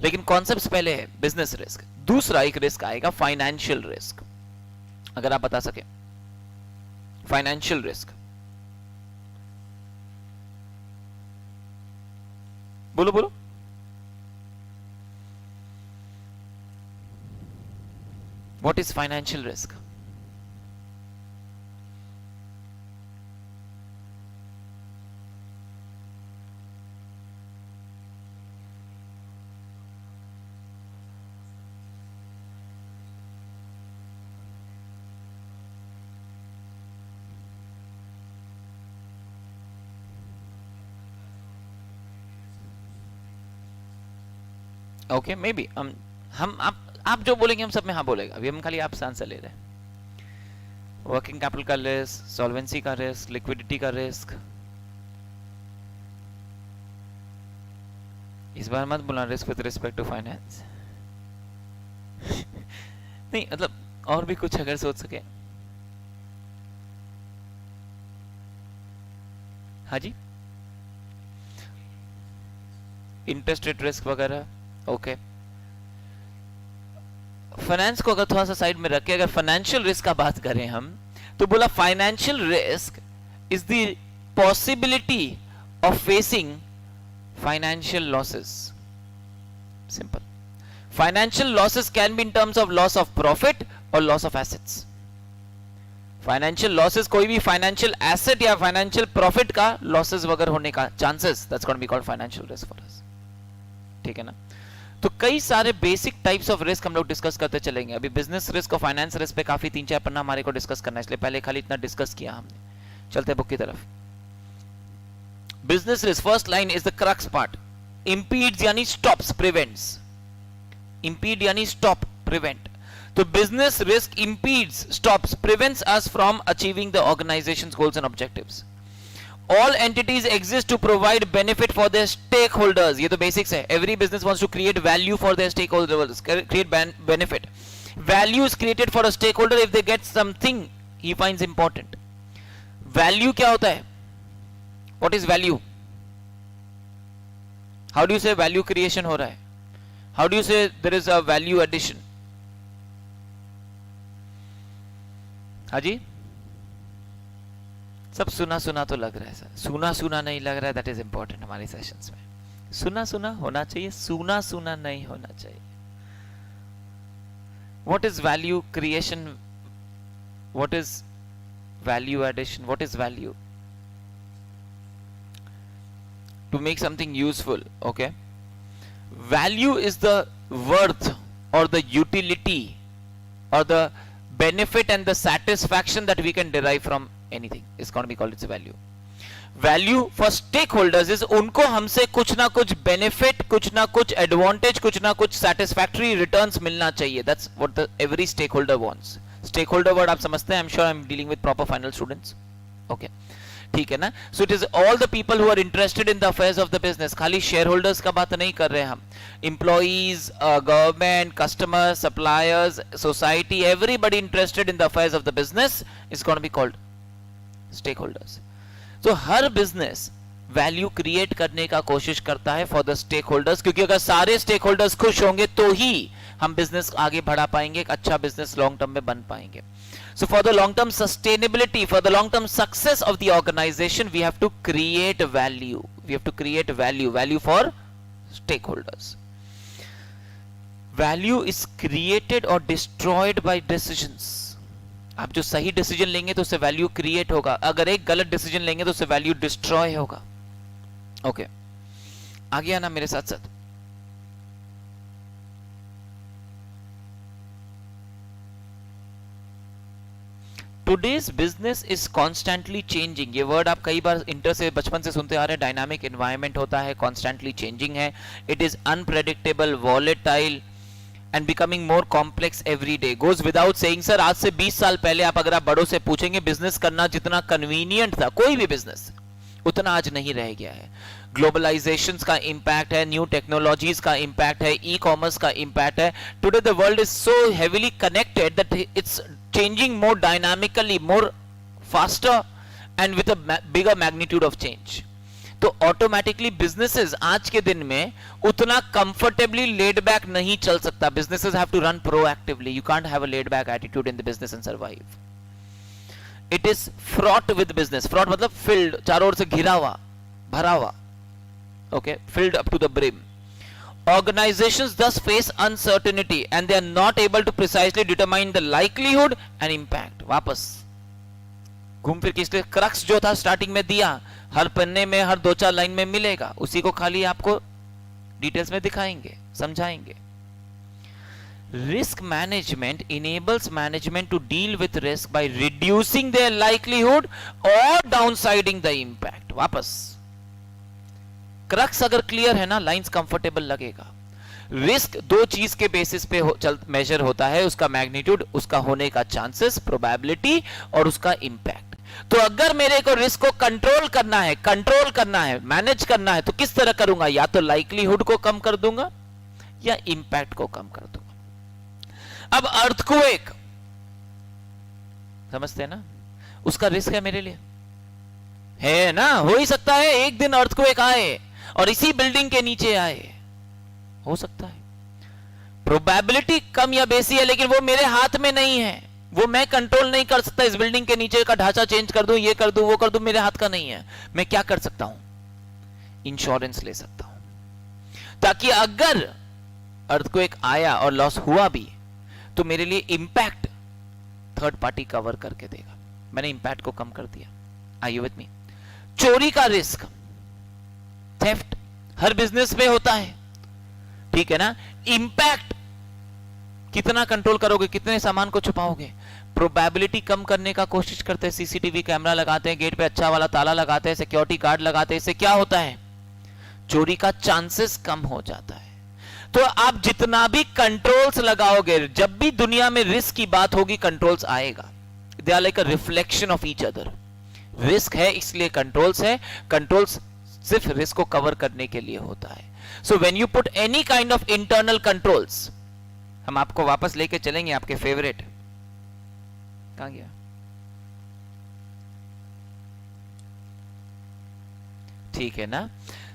Speaker 1: लेकिन concepts पहले है बिजनेस रिस्क. दूसरा एक risk आएगा financial risk. अगर आप बता सके फाइनेंशियल रिस्क, बोलो बोलो. What is financial risk? Okay may be हम आप जो बोलेंगे हम सब में हाँ बोलेगा. अभी हम खाली आपसे आंसर ले रहे हैं. वर्किंग कैपिटल का रिस्क, सॉल्वेंसी का रिस्क, लिक्विडिटी का रिस्क. इस बार मत बोलना risk with respect to finance. नहीं मतलब और भी कुछ अगर सोच सके. हाँ जी, इंटरेस्ट रेट रिस्क वगैरह. ओके फाइनेंस को अगर थोड़ा सा साइड में रखे, अगर फाइनेंशियल रिस्क का बात करें हम, तो बोला financial risk is the possibility of facing financial losses. Simple. Financial losses can be in terms of loss of profit और loss of assets. Financial losses कोई भी फाइनेंशियल एसेट या फाइनेंशियल प्रॉफिट का लॉसेस वगैरह होने का chances, that's going to be called financial risk for us. ठीक है ना? तो कई सारे बेसिक टाइप्स ऑफ रिस्क हम लोग डिस्कस करते चलेंगे. अभी बिजनेस रिस्क और फाइनेंस रिस्क पे काफी 3-4 पन्ना हमारे को डिस्कस करना है, इसलिए पहले खाली इतना डिस्कस किया हमने. चलते हैं बुक की तरफ. Business risk first line is the crux part. Impedes यानी स्टॉप्स, प्रिवेंट्स. इंपीड यानी स्टॉप, प्रिवेंट. तो business risk impedes, stops, prevents us from achieving the organisations goals and objectives. All entities exist to provide benefit for their stakeholders. ये तो basics है. Every business wants to create value for their stakeholders, create benefit. Value is created for a stakeholder if they get something he finds important. Value क्या होता है? What is value? How do you say value creation हो रहा है? How do you say there is a value addition? हाँ जी, सब सुना सुना तो लग रहा है सर. सुना सुना नहीं लग रहा है, दैट इज इंपॉर्टेंट हमारे सेशंस में. सुना सुना होना चाहिए, सुना सुना नहीं होना चाहिए. What is value creation? What is value addition? What is value? To make something useful. Okay, value is the worth और द यूटिलिटी और the benefit and the satisfaction that we can derive from anything is going to be called its value. Value for stakeholders is उनको हमसे कुछ ना कुछ benefit, कुछ ना कुछ advantage, कुछ ना कुछ satisfactory returns मिलना चाहिए. That's what the every stakeholder wants. Stakeholder word आप समझते हैं? I'm sure I'm dealing with proper final students. Okay, ठीक है ना? So it is all the people who are interested in the affairs of the business. खाली shareholders का बात नहीं कर रहे हैं हम. Employees, government, customers, suppliers, society, everybody interested in the affairs of the business is going to be called stakeholders. So her business value create करने का कोशिश करता है फॉर द स्टेक होल्डर्स, क्योंकि अगर सारे स्टेक होल्डर्स खुश होंगे तो ही हम बिजनेस आगे बढ़ा पाएंगे, एक अच्छा बिजनेस लॉन्ग टर्म में बन पाएंगे. So for the long term sustainability, for the long term success of the organization, we have to create value. We have to create value for stakeholders. Value is created or destroyed by decisions. आप जो सही decision लेंगे तो उससे value create होगा, अगर एक गलत डिसीजन लेंगे तो उससे वैल्यू डिस्ट्रॉय होगा. ओके, आगे आना मेरे साथ साथ. Today's business is constantly changing. ये वर्ड आप कई बार इंटर से बचपन से सुनते आ रहे हैं. डायनामिक एनवायरनमेंट होता है, कॉन्स्टेंटली चेंजिंग है. It is unpredictable, volatile, and becoming more complex every day. Goes without saying sir, आज से 20 साल पहले आप अगर आप बड़ों से पूछेंगे बिजनेस करना जितना कन्वीनियंट था, कोई भी बिजनेस, उतना आज नहीं रह गया है। ग्लोबलाइजेशन का इंपैक्ट है, न्यू टेक्नोलॉजीज का इंपैक्ट है, ई कॉमर्स का इंपैक्ट है। Today the world is so heavily connected that it's changing more dynamically, more faster and with a bigger magnitude of change. तो ऑटोमेटिकली बिजनेसेस आज के दिन में उतना कंफर्टेबली लेड बैक नहीं चल सकता। Businesses have to run proactively, you can't have a laid back attitude in the business and survive. It is fraught with business. Fraught मतलब फिल्ड, चारों ओर से घिरा हुआ, भरा हुआ, okay, filled up to the brim. Organizations thus face uncertainty and they are not able to precisely determine the likelihood and impact। वापस घूम फिर के इसलिए क्रक्स जो था स्टार्टिंग में दिया, हर पन्ने में हर 2-4 लाइन में मिलेगा, उसी को खाली आपको डिटेल्स में दिखाएंगे, समझाएंगे। Risk management enables management to deal with risk by reducing their likelihood or downsizing the impact। वापस क्रक्स अगर क्लियर है ना, लाइंस कंफर्टेबल लगेगा। रिस्क दो चीज के बेसिस पे मेजर होता है, उसका मैग्नीट्यूड, उसका होने का चांसेस, प्रोबेबिलिटी और उसका इंपैक्ट। तो अगर मेरे को रिस्क को कंट्रोल करना है, मैनेज करना है, तो किस तरह करूंगा? या तो लाइक्लीहुड को कम कर दूंगा या इंपैक्ट को कम कर दूंगा। अब अर्थक्वेक समझते हैं ना, उसका रिस्क है मेरे लिए, है ना, हो ही सकता है एक दिन अर्थक्वेक आए और इसी बिल्डिंग के नीचे आए, हो सकता है। प्रोबेबिलिटी कम या बेसी है, लेकिन वो मेरे हाथ में नहीं है, वो मैं कंट्रोल नहीं कर सकता। इस बिल्डिंग के नीचे का ढांचा चेंज कर दूं, ये कर दूं, वो कर दूं, मेरे हाथ का नहीं है। मैं क्या कर सकता हूं? इंश्योरेंस ले सकता हूं, ताकि अगर अर्थक्वेक आया और लॉस हुआ भी तो मेरे लिए इंपैक्ट थर्ड पार्टी कवर करके देगा। मैंने इंपैक्ट को कम कर दिया। Are you with me? चोरी का रिस्क, थेफ्ट हर बिजनेस में होता है, ठीक है ना। इंपैक्ट कितना कंट्रोल करोगे, कितने सामान को छुपाओगे? प्रोबेबिलिटी कम करने का कोशिश करते हैं, सीसीटीवी कैमरा लगाते हैं, गेट पे अच्छा वाला ताला लगाते हैं, सिक्योरिटी गार्ड लगाते हैं। इससे क्या होता है? चोरी का चांसेस कम हो जाता है। तो आप जितना भी कंट्रोल्स लगाओगे, जब भी दुनिया में रिस्क की बात होगी, कंट्रोल्स आएगा। They are like a reflection of each other. Risk है इसलिए कंट्रोल्स है, कंट्रोल्स सिर्फ रिस्क को कवर करने के लिए होता है। So when you put any kind of internal controls, हम आपको वापस लेके चलेंगे आपके फेवरेट, कहां गया? ठीक है ना,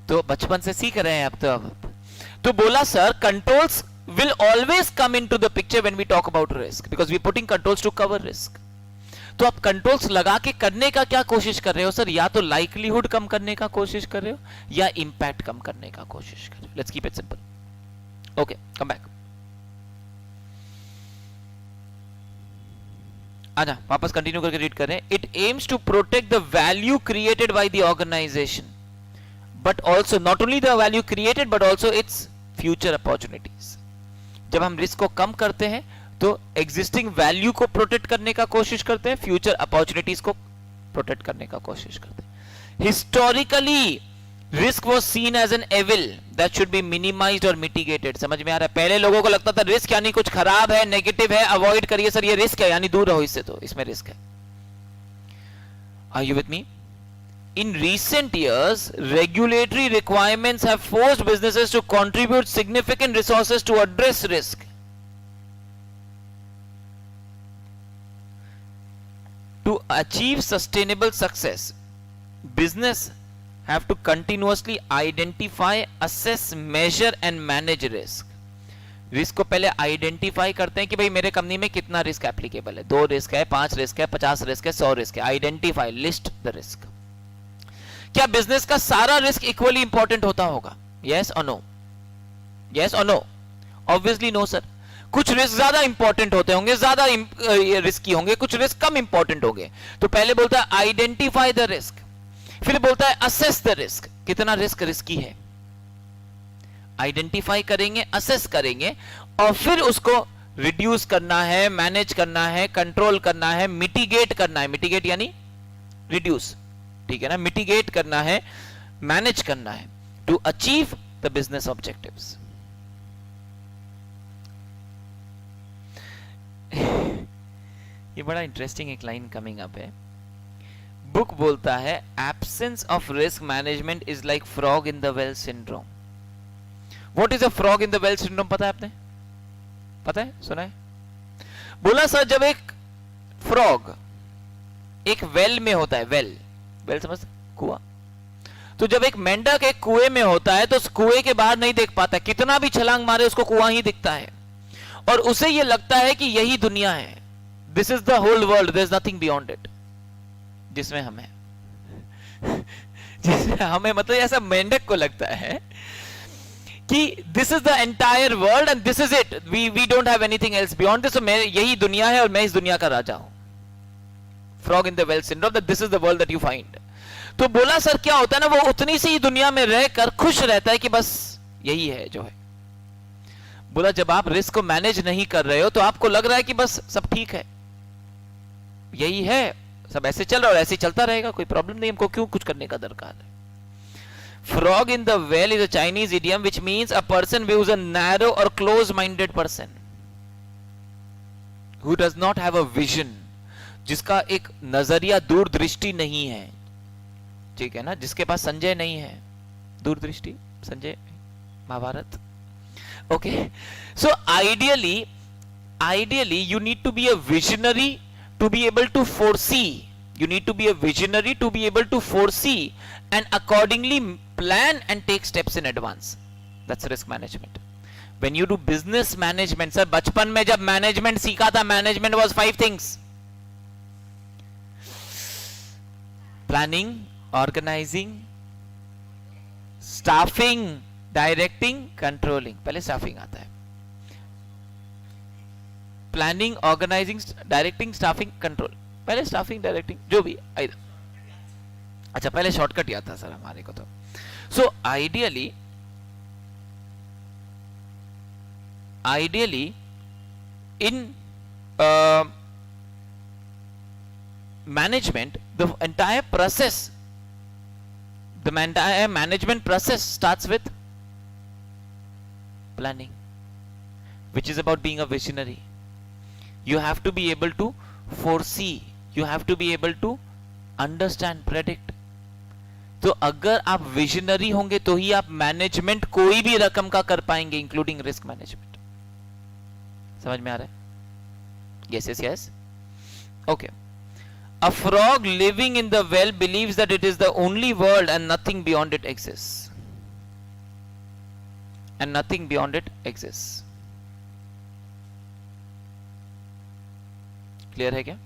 Speaker 1: तो बचपन से सीख रहे हैं अब तो बोला sir controls will always come into the picture when we talk about risk, because we putting controls to cover risk. तो आप कंट्रोल्स लगा के करने का क्या कोशिश कर रहे हो सर? या तो लाइक्लीहुड कम करने का कोशिश कर रहे हो या इंपैक्ट कम करने का कोशिश कर रहे हो। Let's keep it simple. Okay, come back, आजा वापस कंटिन्यू करके रीड कर रहे हैं। It aims to protect the value created by the organisation, but also not only the value created but also its future opportunities. जब हम risk को कम करते हैं तो एग्जिस्टिंग वैल्यू को प्रोटेक्ट करने का कोशिश करते हैं, फ्यूचर अपॉर्चुनिटीज को प्रोटेक्ट करने का कोशिश करते हैं। Historically risk was seen as an evil that should be minimised और मिटिगेटेड। समझ में आ रहा है? पहले लोगों को लगता था रिस्क यानी कुछ खराब है, नेगेटिव है, अवॉइड करिए सर, ये रिस्क है यानी दूर रहो इससे, तो इसमें रिस्क है। Are you with me? In recent years, regulatory requirements have forced businesses to contribute significant resources to address risk. To achieve sustainable success, business have to continuously identify, assess, measure and manage risk. Risk को पहले identify करते हैं कि भाई मेरे company में कितना risk applicable है, 2 रिस्क है, 5 रिस्क है, 50 रिस्क है, 100 रिस्क है। Identify, list the risk. क्या बिजनेस का सारा रिस्क इक्वली इंपॉर्टेंट होता होगा? यस और नो? यस और नो? Obviously no sir. कुछ रिस्क ज्यादा इंपॉर्टेंट होते होंगे, ज्यादा रिस्की होंगे, कुछ रिस्क कम इंपॉर्टेंट होंगे। तो पहले बोलता है आइडेंटिफाई द रिस्क, फिर बोलता है असेस द रिस्क, कितना रिस्क रिस्की है। आइडेंटिफाई करेंगे, असेस करेंगे और फिर उसको रिड्यूस करना है, मैनेज करना है, कंट्रोल करना है, मिटिगेट करना है। मिटिगेट यानी रिड्यूस, ठीक है ना, मिटिगेट करना है, मैनेज करना है, to achieve the business objectives. ये बड़ा इंटरेस्टिंग एक लाइन कमिंग अप है। बुक बोलता है absence of risk management is like frog in the well syndrome. What is a frog in the well syndrome, पता है आपने? पता है, सुना है? बोला सर जब एक फ्रॉग एक वेल में होता है, वेल वेल समझ, कुआं, तो जब एक मेंढक एक कुएं में होता है तो उस कुएं के बाहर नहीं देख पाता, कितना भी छलांग मारे उसको कुआं ही दिखता है और उसे ये लगता है कि यही दुनिया है, this is the whole world, there is nothing beyond it, जिसमें हम हैं। जिसमें हमें मतलब ऐसा मेंढक को लगता है कि this is the entire world and this is it, we don't have anything else beyond this, यही दुनिया है और मैं इस दुनिया का राजा हूं। Frog in the well syndrome, that this is the world that you find. तो बोला सर क्या होता है ना, वो उतनी सी दुनिया में रहकर खुश रहता है कि बस यही है जो है। बोला जब आप रिस्क को मैनेज नहीं कर रहे हो तो आपको लग रहा है कि बस सब ठीक है, यही है, सब ऐसे चल रहा है और ऐसे चलता रहेगा, कोई प्रॉब्लम नहीं, हमको क्यों कुछ करने का दरकार है। Frog in the well is a Chinese idiom which means a person who is a narrow or close minded person who does not have a vision, जिसका एक नजरिया दूरदृष्टि नहीं है, ठीक है ना, जिसके पास संजय नहीं है, दूरदृष्टि Sanjay Mahabharat, okay. So ideally you need to be a visionary to be able to foresee, you need to be a visionary to be able to foresee and accordingly plan and take steps in advance, that's risk management. When you do business management, sir बचपन में जब management सीखा था, management was 5 things: planning, organizing, staffing, directing, controlling। पहले staffing आता है, planning, organizing, directing, staffing, control. पहले staffing, directing, जो भी अच्छा पहले शॉर्टकट याद था सर हमारे को तो। So ideally in management the entire process, the entire management process starts with planning, which is about being a visionary. You have to be able to foresee, you have to be able to understand, predict. तो अगर आप visionary होंगे तो ही आप management कोई भी रकम का कर पाएंगे, इंक्लूडिंग रिस्क मैनेजमेंट। समझ में आ रहा है? Yes yes yes, okay. A frog living in the well believes that it is the only world and nothing beyond it exists. And nothing beyond it exists. Clear है क्या?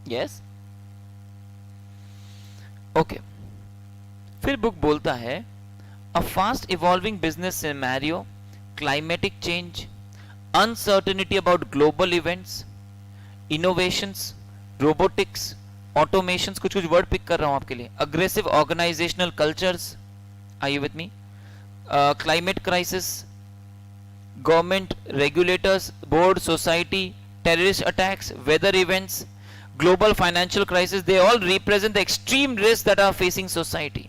Speaker 1: Yes, okay. फिर book बोलता है a fast evolving business scenario, climatic change, uncertainty about global events, innovations, robotics, automations, कुछ कुछ word pick कर रहा हूं आपके लिए, aggressive organizational cultures, are you with me, climate crisis, government, regulators, board, society, terrorist attacks, weather events, global financial crisis, they all represent the extreme risks that are facing society.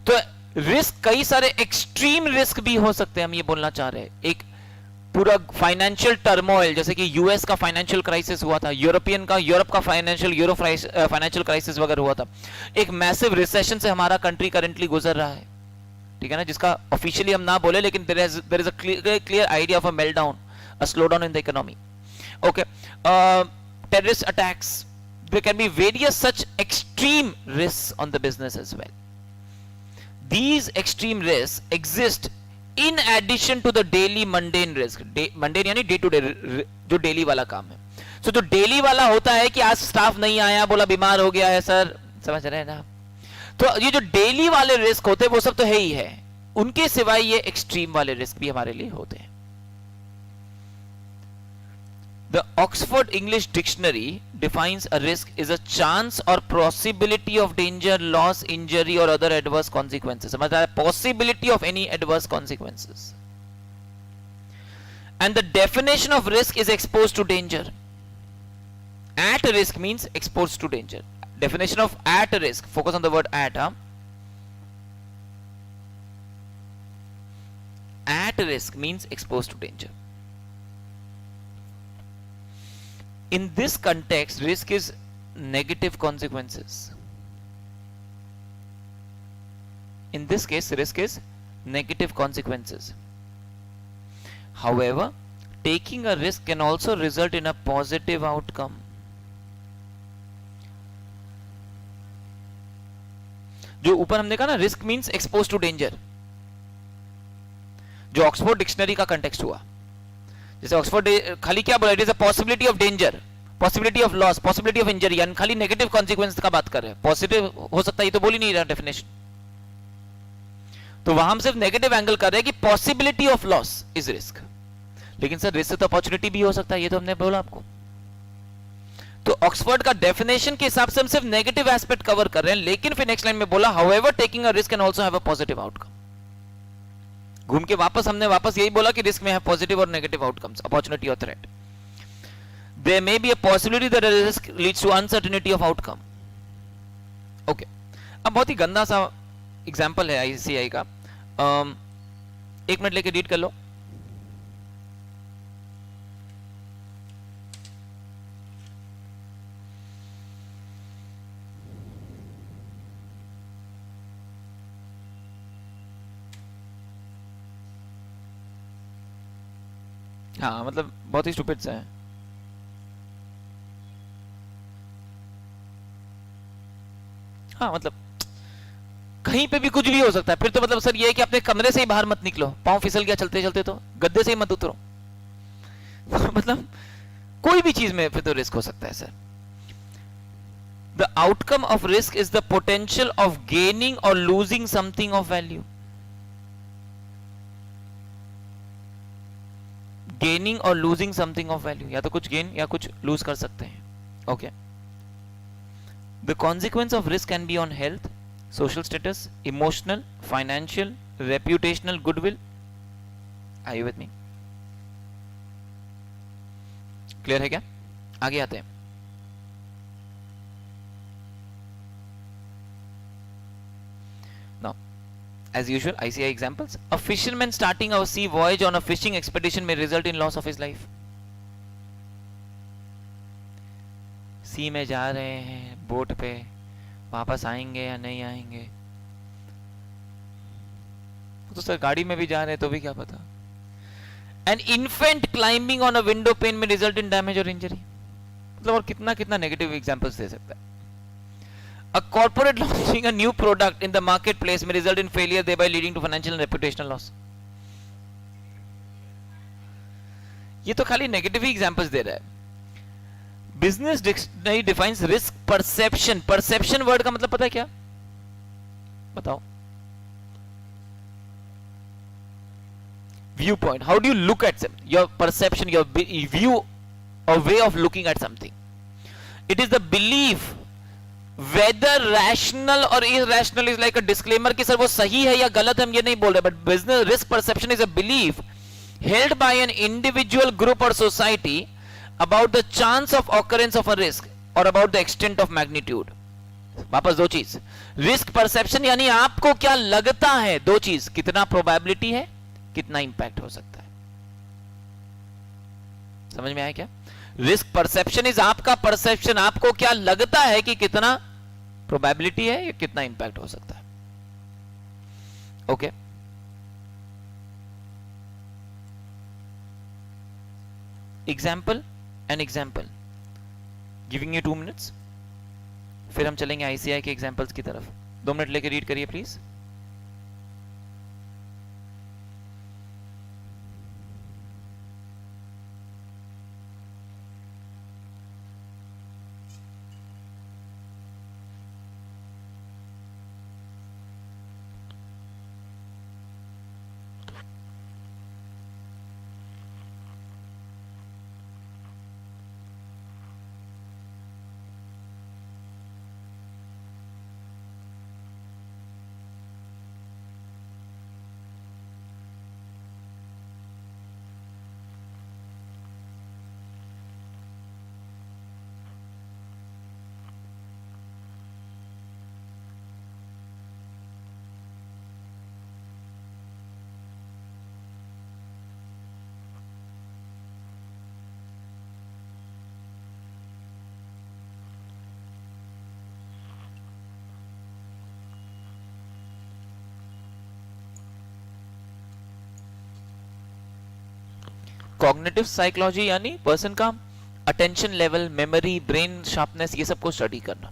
Speaker 1: तो risk कई सारे extreme risk भी हो सकते हैं, हम ये बोलना चाह रहे हैं। एक पूरा फाइनेंशियल टर्मोइल, जैसे कि यूएस का फाइनेंशियल क्राइसिस हुआ था, यूरोप का फाइनेंशियल क्राइसिस वगैरह हुआ था, एक मैसिव रिसेशन से हमारा कंट्री करंटली गुजर रहा है, ठीक है ना, जिसका ऑफिशियली हम ना बोले लेकिन there is a clear idea of a meltdown, a slowdown in the economy. Okay, terrorist attacks, there can be various such extreme risks on the business as well. These extreme risks exist in addition to the daily mundane risk. Mundane यानी day to day, जो daily वाला काम है। So जो daily वाला होता है कि आज स्टाफ नहीं आया, बोला बीमार हो गया है सर, समझ रहे हैं ना? तो ये जो डेली वाले रिस्क होते हैं वो सब तो है ही है, उनके सिवाय ये एक्सट्रीम वाले रिस्क भी हमारे लिए होते हैं। The Oxford English Dictionary defines a risk is a chance or possibility of danger, loss, injury or other adverse consequences. मतलब possibility of any adverse consequences. And the definition of risk is exposed to danger. At risk means exposed to danger. Definition of at risk, focus on the word at. At risk means exposed to danger. In this context, risk is negative consequences. In this case, risk is negative consequences. However, taking a risk can also result in a positive outcome. जो ऊपर हमने कहा ना, risk means expose to danger, जो Oxford dictionary का context हुआ, जैसे Oxford खाली क्या बोला, it is a possibility of danger, possibility of loss, possibility of injury, यानी खाली नेगेटिव कॉन्सिक्वेंस का बात कर रहे हैं। पॉजिटिव हो सकता है ये तो बोल ही नहीं रहा डेफिनेशन, तो वहां हम सिर्फ नेगेटिव एंगल कर रहे हैं कि possibility of loss is risk. लेकिन सर रिस्क तो अपॉर्चुनिटी भी हो सकता है, ये तो हमने बोला आपको। तो ऑक्सफोर्ड का डेफिनेशन के हिसाब से हम सिर्फ नेगेटिव एस्पेक्ट कवर कर रहे हैं, लेकिन फिर नेक्स्ट लाइन में बोला however taking a risk can also have a positive outcome. घूम के हमने वापस यही बोला कि रिस्क में है पॉजिटिव और नेगेटिव आउटकम्स, अपॉर्चुनिटी और threat. There may be a possibility that risk leads to uncertainty of outcome. Okay, अब बहुत ही गंदा सा एग्जांपल है आईसीआई का, एक मिनट लेके रीड कर लो। हाँ मतलब बहुत ही स्टूपिड सा है। हाँ मतलब कहीं पे भी कुछ भी हो सकता है, फिर तो मतलब सर ये है कि अपने कमरे से ही बाहर मत निकलो, पांव फिसल गया चलते चलते तो गद्दे से ही मत उतरो। मतलब कोई भी चीज में फिर तो रिस्क हो सकता है sir. The outcome of risk is the potential of gaining और losing something of value. Gaining और लूजिंग समथिंग ऑफ वैल्यू, या तो कुछ गेन या कुछ लूज कर सकते हैं। Okay, the consequence of risk can be on health, social status, emotional, financial, reputational, goodwill. Are you with me? Clear है क्या? आगे आते हैं। Now as usual, ICI examples. A fisherman starting a sea voyage on a fishing expedition may result in loss of his life. सी में जा रहे हैं boat पे, वापस आएंगे या नहीं आएंगे, तो सर गाड़ी में भी जा रहे हैं तो भी क्या पता। An infant climbing on a window pane may result in damage or injury. मतलब और कितना कितना नेगेटिव एग्जांपल्स दे सकता है। A corporate launching a new product in the marketplace may result in failure, thereby leading to financial and reputational loss. ये तो खाली negative ही examples दे रहा है। Business dictionary defines risk perception. Perception word का मतलब पता है क्या? बताओ। View point, how do you look at your perception, your view और way of looking at something. It is the belief whether rational or irrational is like a disclaimer कि sir वो सही है या गलत है हम ये नहीं बोल रहे, but business risk perception is a belief held by an individual, group or society about the chance of occurrence of a risk or about the extent of magnitude. वापस दो चीज, रिस्क परसेप्शन यानी आपको क्या लगता है, दो चीज, कितना प्रोबेबिलिटी है, कितना इंपैक्ट हो सकता है। समझ में आया क्या? रिस्क परसेप्शन इज आपका परसेप्शन, आपको क्या लगता है कि कितना प्रोबेबिलिटी है या कितना इंपैक्ट हो सकता है। Okay, example and example, giving you 2 minutes, फिर हम चलेंगे आईसीआई के एग्जाम्पल्स की तरफ। 2 मिनट लेके रीड करिए प्लीज। कॉग्निटिव साइकोलॉजी यानी पर्सन का attention level, memory, brain sharpness, ये सब को स्टडी करना।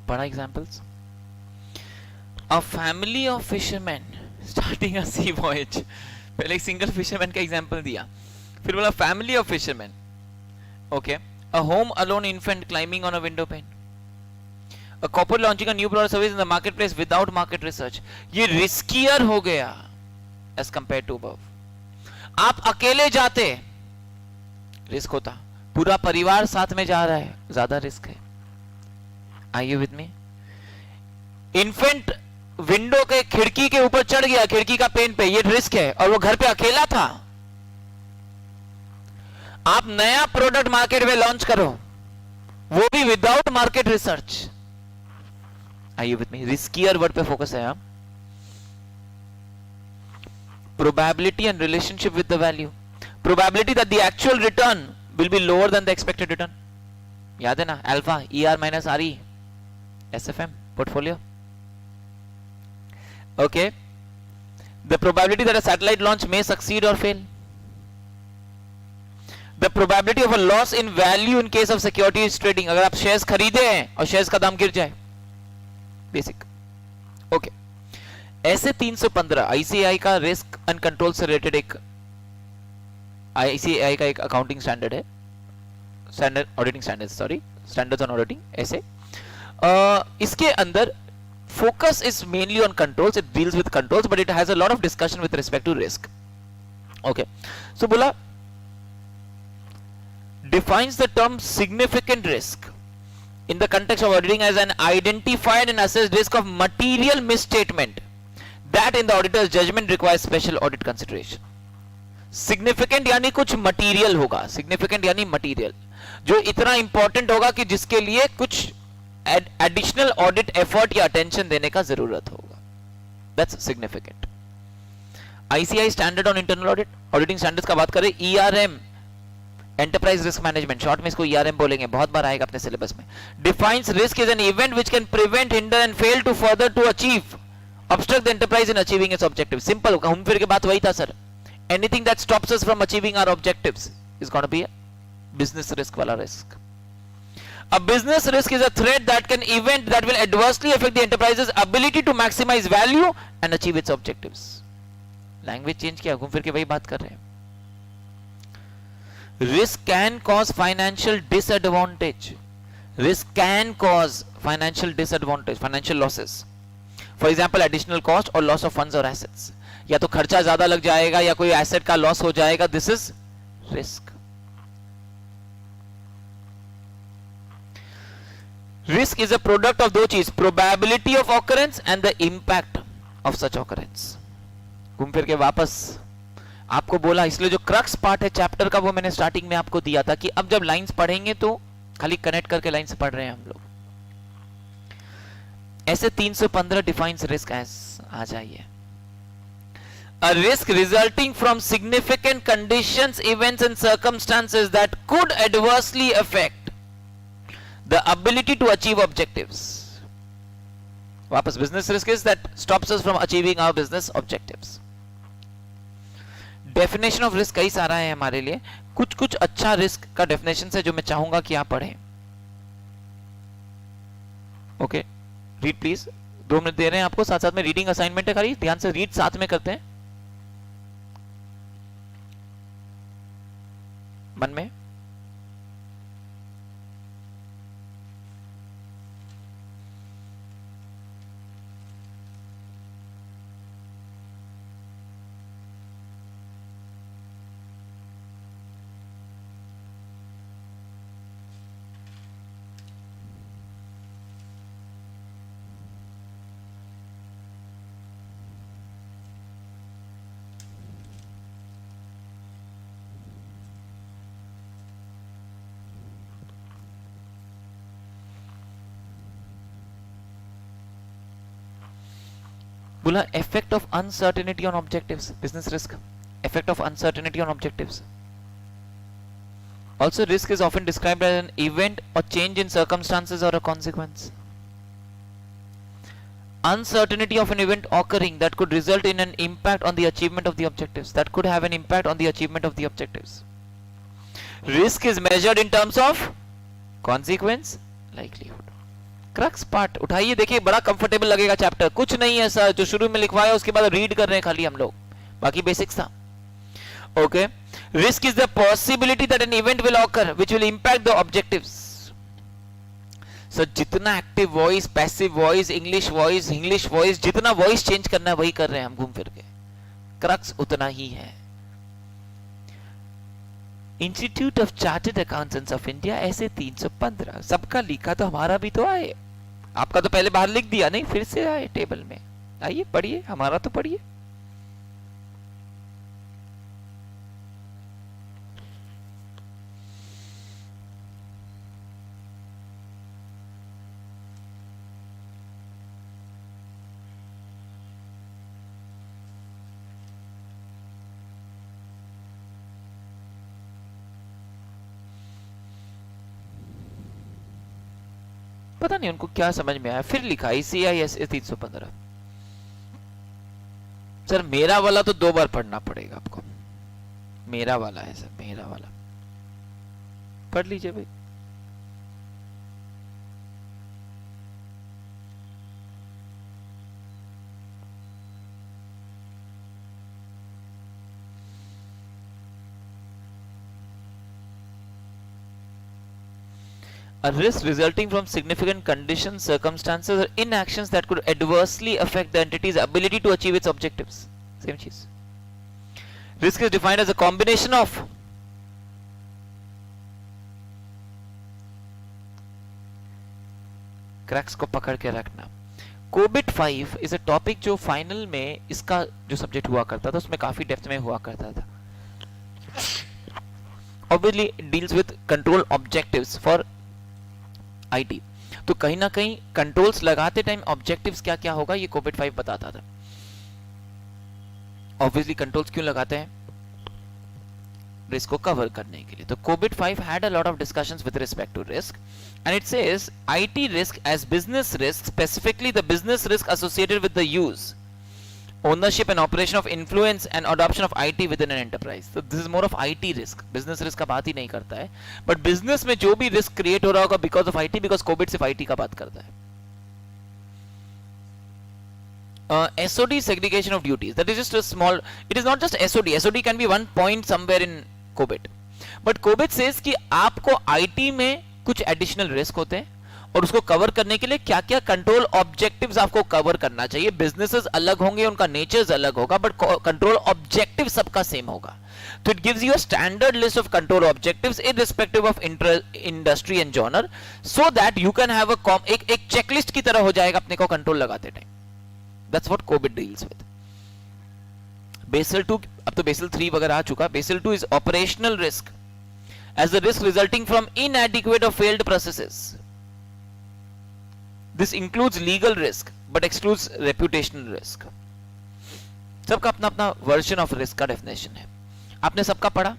Speaker 1: बड़ा examples, a family of fisherman starting a sea voyage. पहले एक सिंगल फिशरमैन का एग्जांपल दिया, फिर बोला family of fisherman. Okay, a home alone infant climbing on a window pane, a corporate launching a new product service in the market place without market research. ये riskier हो गया as compare to above. आप अकेले जाते risk होता, पूरा परिवार साथ में जा रहा है, ज्यादा रिस्क है। Are you with me? Infant window के खिड़की के ऊपर चढ़ गया, खिड़की का पेन पे, ये रिस्क है, और वो घर पे अकेला था। आप नया प्रोडक्ट मार्केट में लॉन्च करो, वो भी without market research. Are you with me? Riskier word पे फोकस है। Probability and relationship with the value. Probability that the actual return will be lower than the expected return. याद है ना, alpha ER minus RE, SFM portfolio. Okay, the probability that a satellite launch may succeed or fail, the probability of a loss in value in case of securities trading, अगर आप shares खरीदे हैं और shares का दाम गिर जाए, basic. Okay, ऐसे 315 ICAI का रिस्क एंड कंट्रोल से रिलेटेड एक ICAI का एक अकाउंटिंग स्टैंडर्ड है, standard auditing standards, sorry, standards on auditing, ऐसे। इसके अंदर focus is mainly on controls, it deals with controls, but it has a lot of discussion with respect to risk. Okay, so बोला defines the term significant risk in the context of auditing as an identified and assessed risk of material misstatement that in the auditor's judgment requires special audit consideration. Significant यानी कुछ material होगा, significant यानी material, जो इतना important होगा कि जिसके लिए कुछ एडिशनल ऑडिट एफर्ट या अटेंशन देने का जरूरत होगा। That's significant. ICAI standard on internal audit, auditing standards का बात करें, ERM enterprise risk management, short में इसको ERM बोलेंगे, बहुत बार आएगा अपने सिलेबस में। Defines risk is an event which can prevent, hinder and fail to further to achieve, obstruct the enterprise in achieving its objective. Simple, घूम फिर के बात वही था sir. Anything that stops us from achieving our objectives is gonna be a business risk वाला risk. A business risk is a threat that can event that will adversely affect the enterprise's ability to maximize value and achieve its objectives. Language change किया, घूम फिर के वही बात कर रहे हैं। Risk can cause financial disadvantage. Risk can cause financial disadvantage, financial losses. For example, additional cost or loss of funds or assets. या तो खर्चा ज्यादा लग जाएगा या कोई एसेट का लॉस हो जाएगा, this is risk. Risk is a product of दो चीज, probability of occurrence and the impact of such occurrence. घूम फिर के वापस आपको बोला, इसलिए जो क्रक्स पार्ट है चैप्टर का वो मैंने स्टार्टिंग में आपको दिया था कि अब जब लाइंस पढ़ेंगे तो खाली कनेक्ट करके लाइंस पढ़ रहे हैं हम लोग। ऐसे 315 डिफाइंस रिस्क एज आ जाइए। A risk resulting from significant conditions, events and circumstances that could adversely affect the ability to achieve objectives. वापस, business risk is that stops us from achieving our business objectives. Definition of risk कई सारा है हमारे लिए, कुछ कुछ अच्छा risk का डेफिनेशन है जो मैं चाहूंगा कि आप पढ़ें। ओके, रीड प्लीज, 2 मिनट दे रहे हैं आपको, साथ साथ में रीडिंग असाइनमेंट है, खाली ध्यान से रीड साथ में करते हैं मन में। बोला effect of uncertainty on objectives, business risk, effect of uncertainty on objectives. Also, risk is often described as an event or change in circumstances or a consequence. Uncertainty of an event occurring that could result in an impact on the achievement of the objectives, that could have an impact on the achievement of the objectives. Risk is measured in terms of consequence, likelihood. Crux part उठाइए, देखिए बड़ा comfortable लगेगा chapter, कुछ नहीं है sir जो शुरू में लिखवाया उसके बाद रीड कर रहे हैं खाली हम लोग, बाकी बेसिक्स था. Okay, risk is the possibility that an event will occur which will impact the objectives. Sir जितना active voice, passive voice, English voice, जितना वॉइस चेंज करना है वही कर रहे हैं हम घूम फिर के, क्रक्स उतना ही है. Institute of chartered accountants of India ऐसे 315, सबका लिखा तो हमारा भी तो आए, आपका तो पहले बाहर लिख दिया, नहीं फिर से आए टेबल में. आइए पढ़िए, हमारा तो पढ़िए. पता नहीं उनको क्या समझ में आया, फिर लिखा ICIS 315. सर मेरा वाला तो 2 बार पढ़ना पड़ेगा आपको, मेरा वाला है सर, मेरा वाला पढ़ लीजिए भाई. A risk resulting from significant conditions, circumstances, or inactions that could adversely affect the entity's ability to achieve its objectives. Same cheese. Risk is defined as a combination of cracks को पकड़ के रखना. Covid 5 is a topic जो final में इसका जो subject हुआ करता था उसमें काफी डेप्थ में हुआ करता था. Obviously it deals with control objectives for IT. तो कहीं ना कहीं कंट्रोल्स लगाते टाइम ऑब्जेक्टिव्स क्या क्या होगा ये कोबिट 5 बताता था. ऑब्वियसली कंट्रोल्स क्यों लगाते हैं, रिस्क को कवर करने के लिए. तो COBIT 5 had a lot of discussions with respect to risk and it says IT risk as business risk, specifically the business risk associated with the use, ownership and operation of influence and adoption of IT within an enterprise. So this is more of IT risk. Business risk का बात ही नहीं करता है, but business में जो भी risk create हो रहा होगा because of IT, because COVID सिर्फ IT का बात करता है. SOD segregation of duties, that is just a small, it is not just SOD can be one point somewhere in COVID, but COVID says कि आपको IT में कुछ additional risk होते हैं और उसको कवर करने के लिए क्या क्या कंट्रोल ऑब्जेक्टिव्स आपको कवर करना चाहिए. बिजनेसेस अलग होंगे, उनका नेचर्स अलग होगा, बट कंट्रोल ऑब्जेक्टिव सबका सेम होगा. तो it gives you a standard list of control objectives irrespective of industry and genre, so that you can have एक चेकलिस्ट की तरह हो जाएगा अपने को कंट्रोल लगाते टाइम. दैट्स व्हाट कोविड डील्स विद. बेसल 2, अब तो बेसल 3 वगैरह आ चुका. Basel 2 is operational risk as the risk resulting from inadequate और failed processes. This includes legal risk but excludes reputational risk. सबका अपना अपना वर्जन ऑफ रिस्क का डेफिनेशन है. आपने सबका पढ़ा.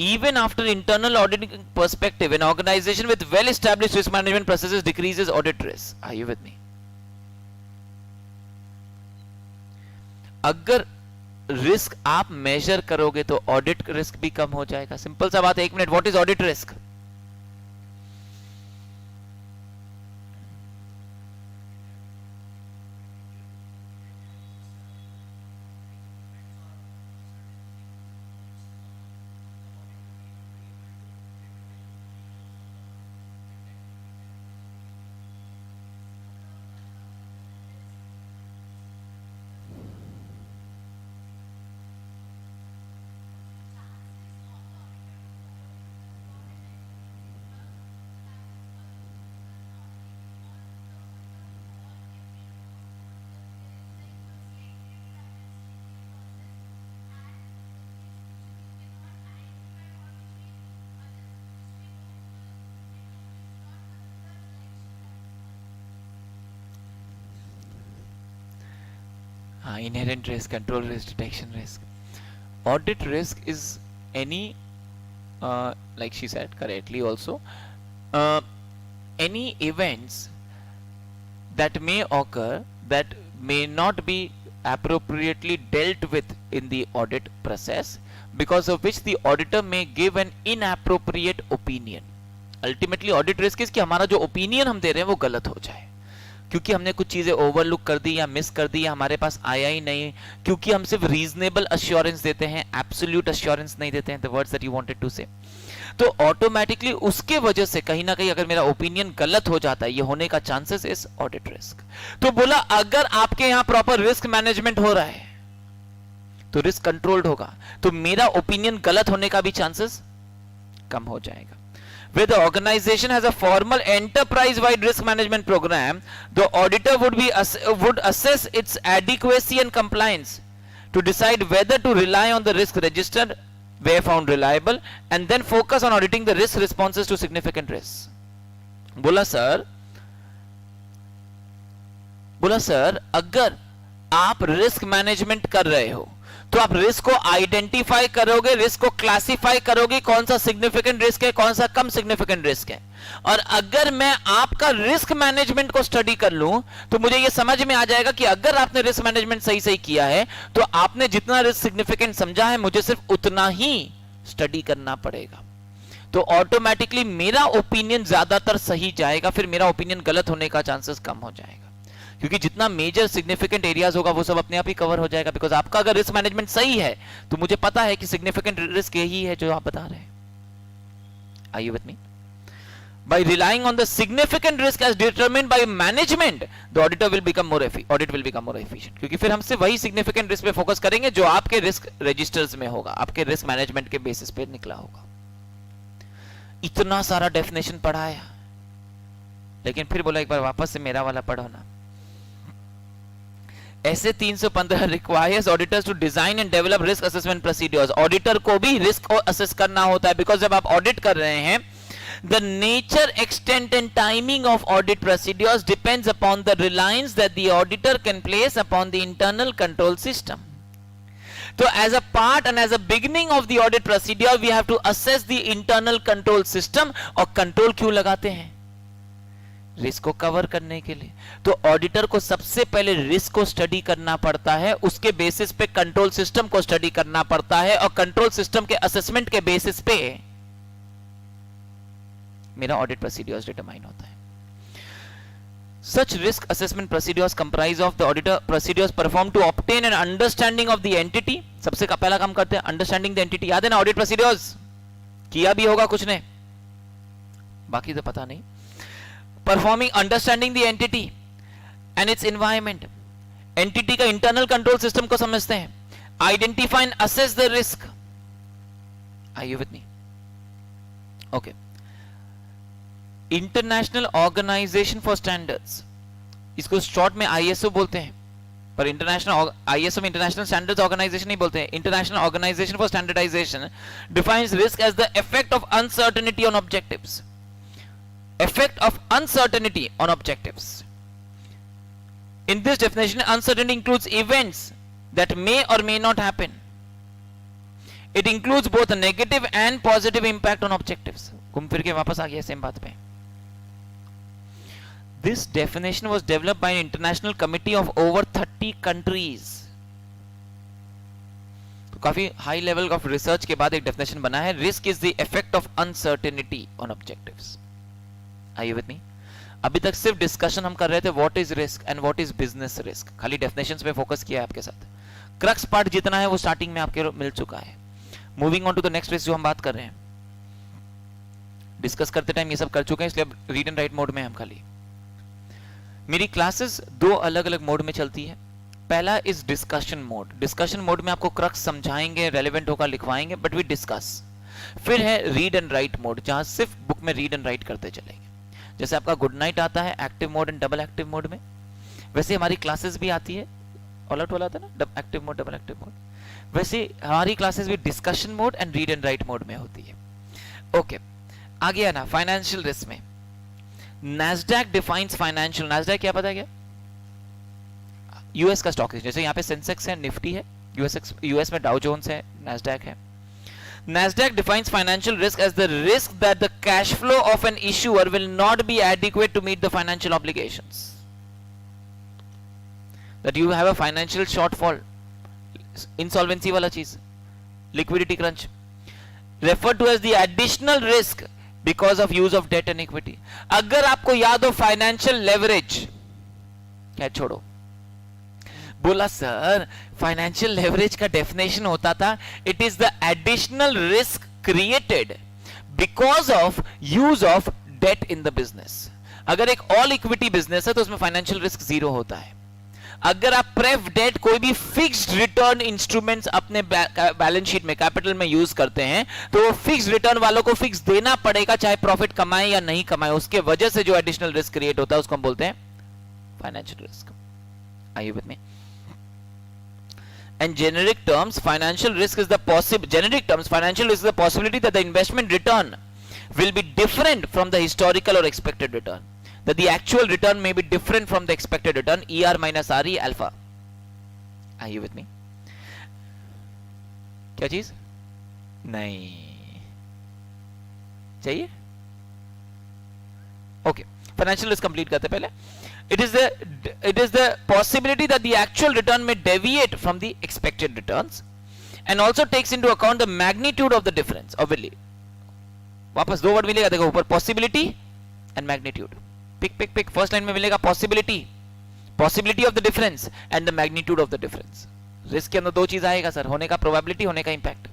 Speaker 1: Even after internal auditing perspective, an organization with well established risk management processes decreases audit risk. Are you with me? अगर risk आप मेजर करोगे तो ऑडिट रिस्क भी कम हो जाएगा. सिंपल सा बात है. 1 minute, what is audit risk? हाँ, inherent risk, control risk, detection risk. Audit risk is any, like she said correctly also, uh, any events that may occur that may not be appropriately dealt with in the audit process, because of which the auditor may give an inappropriate opinion. Ultimately audit risk is कि हमारा जो opinion हम दे रहे हैं वो गलत हो जाए, क्योंकि हमने कुछ चीजें ओवरलुक कर दी या मिस कर दी या हमारे पास आया ही नहीं, क्योंकि हम सिर्फ रीजनेबल अश्योरेंस देते हैं, एब्सोल्यूट अश्योरेंस नहीं देते हैं, the words that you wanted to say. तो ऑटोमेटिकली उसके वजह से कहीं ना कहीं अगर मेरा ओपिनियन गलत हो जाता है, ये होने का चांसेस इज ऑडिट रिस्क. तो बोला अगर आपके यहां प्रॉपर रिस्क मैनेजमेंट हो रहा है तो रिस्क कंट्रोल्ड होगा, तो मेरा ओपिनियन गलत होने का भी चांसेस कम हो जाएगा. Where the organization has a formal enterprise-wide risk management program, the auditor would assess its adequacy and compliance to decide whether to rely on the risk register where found reliable, and then focus on auditing the risk responses to significant risks. बोला sir अगर आप risk management कर रहे हो तो आप risk को identify करोगे, रिस्क को क्लासिफाई करोगे, कौन सा सिग्निफिकेंट रिस्क है, कौन सा कम सिग्निफिकेंट रिस्क है. और अगर मैं आपका रिस्क मैनेजमेंट को स्टडी कर लूं तो मुझे यह समझ में आ जाएगा कि अगर आपने रिस्क मैनेजमेंट सही सही किया है तो आपने जितना रिस्क सिग्निफिकेंट समझा है मुझे सिर्फ उतना ही स्टडी करना पड़ेगा. तो ऑटोमेटिकली मेरा ओपिनियन ज्यादातर सही जाएगा, फिर मेरा ओपिनियन गलत होने का चांसेस कम हो जाएगा, क्योंकि जितना मेजर सिग्निफिकेंट एरियाज होगा वो सब अपने आप ही कवर हो जाएगा. बिकॉज आपका अगर रिस्क मैनेजमेंट सही है तो मुझे पता है कि सिग्निफिकेंट रिस्क यही है जो आप बता रहे हैं. Are you with me? By relying on the significant risk as determined by management, the auditor will become more audit will become more efficient. क्योंकि फिर हमसे वही significant risk पे फोकस करेंगे जो आपके रिस्क रजिस्टर्स में होगा, आपके रिस्क मैनेजमेंट के बेसिस पे निकला होगा. इतना सारा डेफिनेशन पढ़ाया, लेकिन फिर बोला एक बार वापस से मेरा वाला पढ़ो ना. ऐसे 315 requires auditors to design and develop risk assessment procedures. Auditor को भी रिस्क को असेस करना होता है, बिकॉज जब आप ऑडिट कर रहे हैं, the nature, extent and timing of audit procedures depends upon the reliance that the auditor can place upon the internal control system. So as a part and as a beginning of the audit procedure, we have to assess the internal control system. और control क्यों लगाते हैं? Risk को cover करने के लिए. तो auditor को सबसे पहले रिस्क को स्टडी करना पड़ता है, उसके बेसिस पे कंट्रोल सिस्टम को स्टडी करना पड़ता है, और कंट्रोल सिस्टम के असेसमेंट के बेसिस पे मेरा ऑडिट प्रोसीड्यूर्स डिटरमाइन होता है. Such risk assessment procedures comprise of the auditor procedures performed to obtain an understanding of the entity. सबसे का पहला काम करते हैं अंडरस्टैंडिंग द एंटिटी. याद है ना, ऑडिट प्रोसीड्यूर्स किया भी होगा कुछ ने, बाकी तो पता नहीं. Performing understanding the entity and its environment. Entity का इंटरनल कंट्रोल सिस्टम को समझते हैं. Identify and assess the risk. Are you with me? Okay. International organization for standards, इसको शॉर्ट में आईएसओ बोलते हैं, पर इंटरनेशनल आईएसओ में इंटरनेशनल स्टैंडर्ड्स ऑर्गेनाइजेशन नहीं बोलते हैं. International organization for standardization defines risk as the effect of uncertainty on objectives. Effect of uncertainty on objectives. In this definition, uncertainty includes events that may or may not happen. It includes both a negative and positive impact on objectives. घूम फिर के वापस आ गया same बात पे. This definition was developed by an international committee of over 30 countries. तो काफी high level of research के बाद एक डेफिनेशन बना है. Risk is the effect of uncertainty on objectives. Are you with me? अभी तक सिर्फ डिस्कशन हम कर रहे थे what is risk and what is business risk, खाली डेफिनेशंस पे फोकस किया है आपके साथ. क्रक्स पार्ट जितना है वो स्टार्टिंग में आपके मिल चुका है. Moving on to the next risk जो हम बात कर रहे हैं, डिस्कस करते टाइम ये सब कर चुके हैं, इसलिए अब रीड एंड राइट मोड में हम खाली. मेरी क्लासेस दो अलग अलग मोड में चलती है. पहला is discussion mode. Discussion mode में आपको क्रक्स समझाएंगे, रेलेवेंट होगा लिखवाएंगे, बट वी डिस्कस. फिर है रीड एंड राइट मोड, जहां सिर्फ बुक में रीड एंड राइट करते चलेंगे. जैसे आपका गुड नाइट आता है active mode and double active mode में, वैसे हमारी क्लासेस भी आती है. ऑल आउट वाला आता है ना, active mode double active mode, वैसे हमारी क्लासेस भी discussion mode and read and right mode में होती है. ओके, आगे आना फाइनेंशियल रिस्क में. Nasdaq defines financial. Nasdaq क्या पता है क्या? यूएस का स्टॉक एक्सचेंज, जैसे यहाँ पे सेंसेक्स है, निफ्टी है, यूएस में डाउ जोन्स है, नैस्डैक है. NASDAQ defines financial risk as the risk that the cash flow of an issuer will not be adequate to meet the financial obligations. That you have a financial shortfall, insolvency वाला चीज, liquidity crunch, referred to as the additional risk because of use of debt and equity. अगर आपको याद हो financial leverage, क्या छोड़ो, बोला sir financial leverage का डेफिनेशन होता था it is the additional risk created because of use of debt in the business. अगर एक ऑल इक्विटी बिजनेस है तो उसमें फाइनेंशियल रिस्क जीरो होता है. अगर आप प्रेफ डेट कोई भी फिक्स्ड रिटर्न इंस्ट्रूमेंट्स अपने बैलेंस शीट में कैपिटल में यूज करते हैं तो वो फिक्स्ड रिटर्न वालों को फिक्स देना पड़ेगा चाहे प्रॉफिट कमाए या नहीं कमाए. उसके वजह से जो एडिशनल रिस्क क्रिएट होता है उसको हम बोलते हैं financial risk. Are you with me? And generic terms, financial risk is the possibility that the investment return will be different from the historical or expected return. That the actual return may be different from the expected return, ER minus RE alpha. Are you with me? क्या चीज? नहीं चाहिए? Okay. Financial risk complete करते पहले. It is the possibility that the actual return may deviate from the expected returns and also takes into account the magnitude of the difference. Obviously, वापस दो word मिलेगा देखो ऊपर, possibility and magnitude. Pick. First line में मिलेगा possibility of the difference and the magnitude of the difference. Risk के अंदर दो चीज आएगा सर, होने का probability, होने का impact.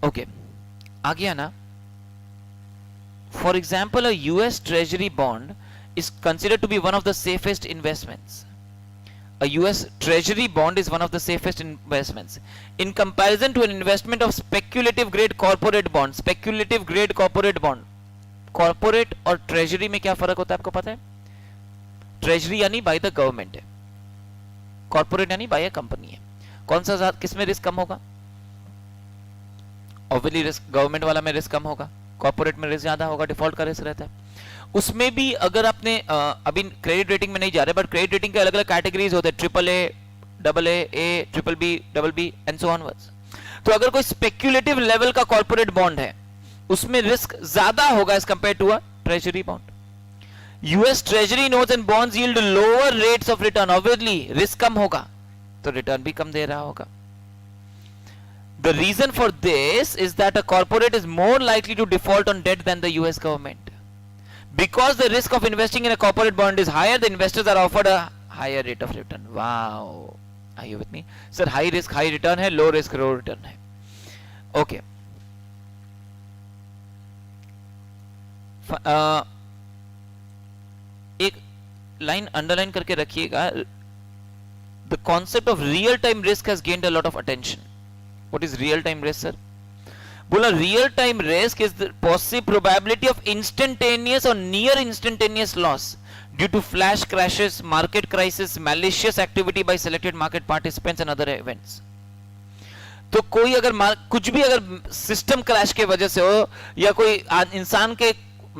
Speaker 1: Okay, आ गया ना? For example, a US Treasury bond is considered to be one of the safest investments. A US Treasury bond is one of the safest investments in comparison to an investment of speculative grade corporate bond. Speculative grade corporate bond. Corporate और Treasury में क्या फर्क होता है आपको पता है? Treasury यानी by the government है, Corporate यानी by a company है. कौन सा किसमें रिस्क कम होगा? Obviously रिस्क गवर्नमेंट वाला में रिस्क कम होगा, कॉर्पोरेट में रिस्क ज्यादा होगा, डिफॉल्ट का रिस्क रहता है. उसमें भी अगर आपने अभी क्रेडिट रेटिंग में नहीं जा रहे, बट क्रेडिट रेटिंग के अलग अलग कैटेगरीज होते हैं, AAA, AA, A, BBB, BB and so onwards. तो अगर कोई स्पेक्युलेटिव लेवल का कॉर्पोरेट बॉन्ड है उसमें रिस्क ज्यादा होगा as compare to a treasury bond. US treasury notes and bonds yield lower rates of return. Obviously risk कम होगा तो रिटर्न भी कम दे रहा होगा. The reason for this is that a corporate is more likely to default on debt than the US government. Because the risk of investing in a corporate bond is higher, the investors are offered a higher rate of return. Wow. Are you with me? Sir, high risk, high return है, low risk, low return है. Okay. एक line underline करके रखिएगा. The concept of real time risk has gained a lot of attention. What is real time risk, sir? बोला real time risk is the possible probability of instantaneous or near instantaneous loss due to flash crashes, market crisis, malicious activity by selected market participants and other events. तो कोई अगर कुछ भी अगर system crash के वजह से हो या कोई इंसान के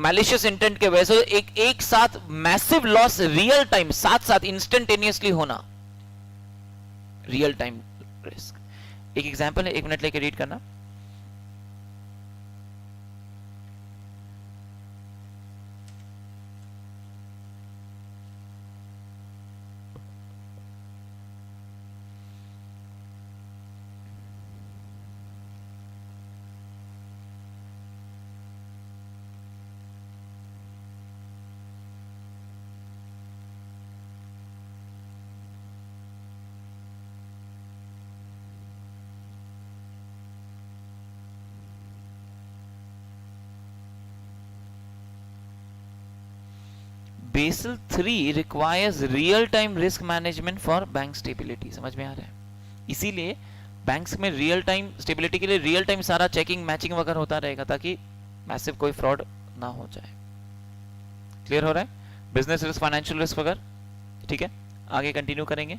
Speaker 1: मैलिशियस इंटेंट के वजह से एक साथ मैसिव लॉस रियल टाइम साथ इंस्टेंटेनियसली होना, रियल टाइम रिस्क. एक एग्जांपल है, 1 मिनट लेके रीड करना. Basel 3 requires real time risk management for bank stability. समझ में आ रहा है? इसीलिए बैंक्स में रियल टाइम स्टेबिलिटी के लिए रियल टाइम सारा चेकिंग मैचिंग वगैरह होता रहेगा ताकि मैसिव कोई फ्रॉड ना हो जाए. क्लियर हो रहा है? बिजनेस रिस्क, फाइनेंशियल रिस्क वगैरह. ठीक है, आगे कंटिन्यू करेंगे.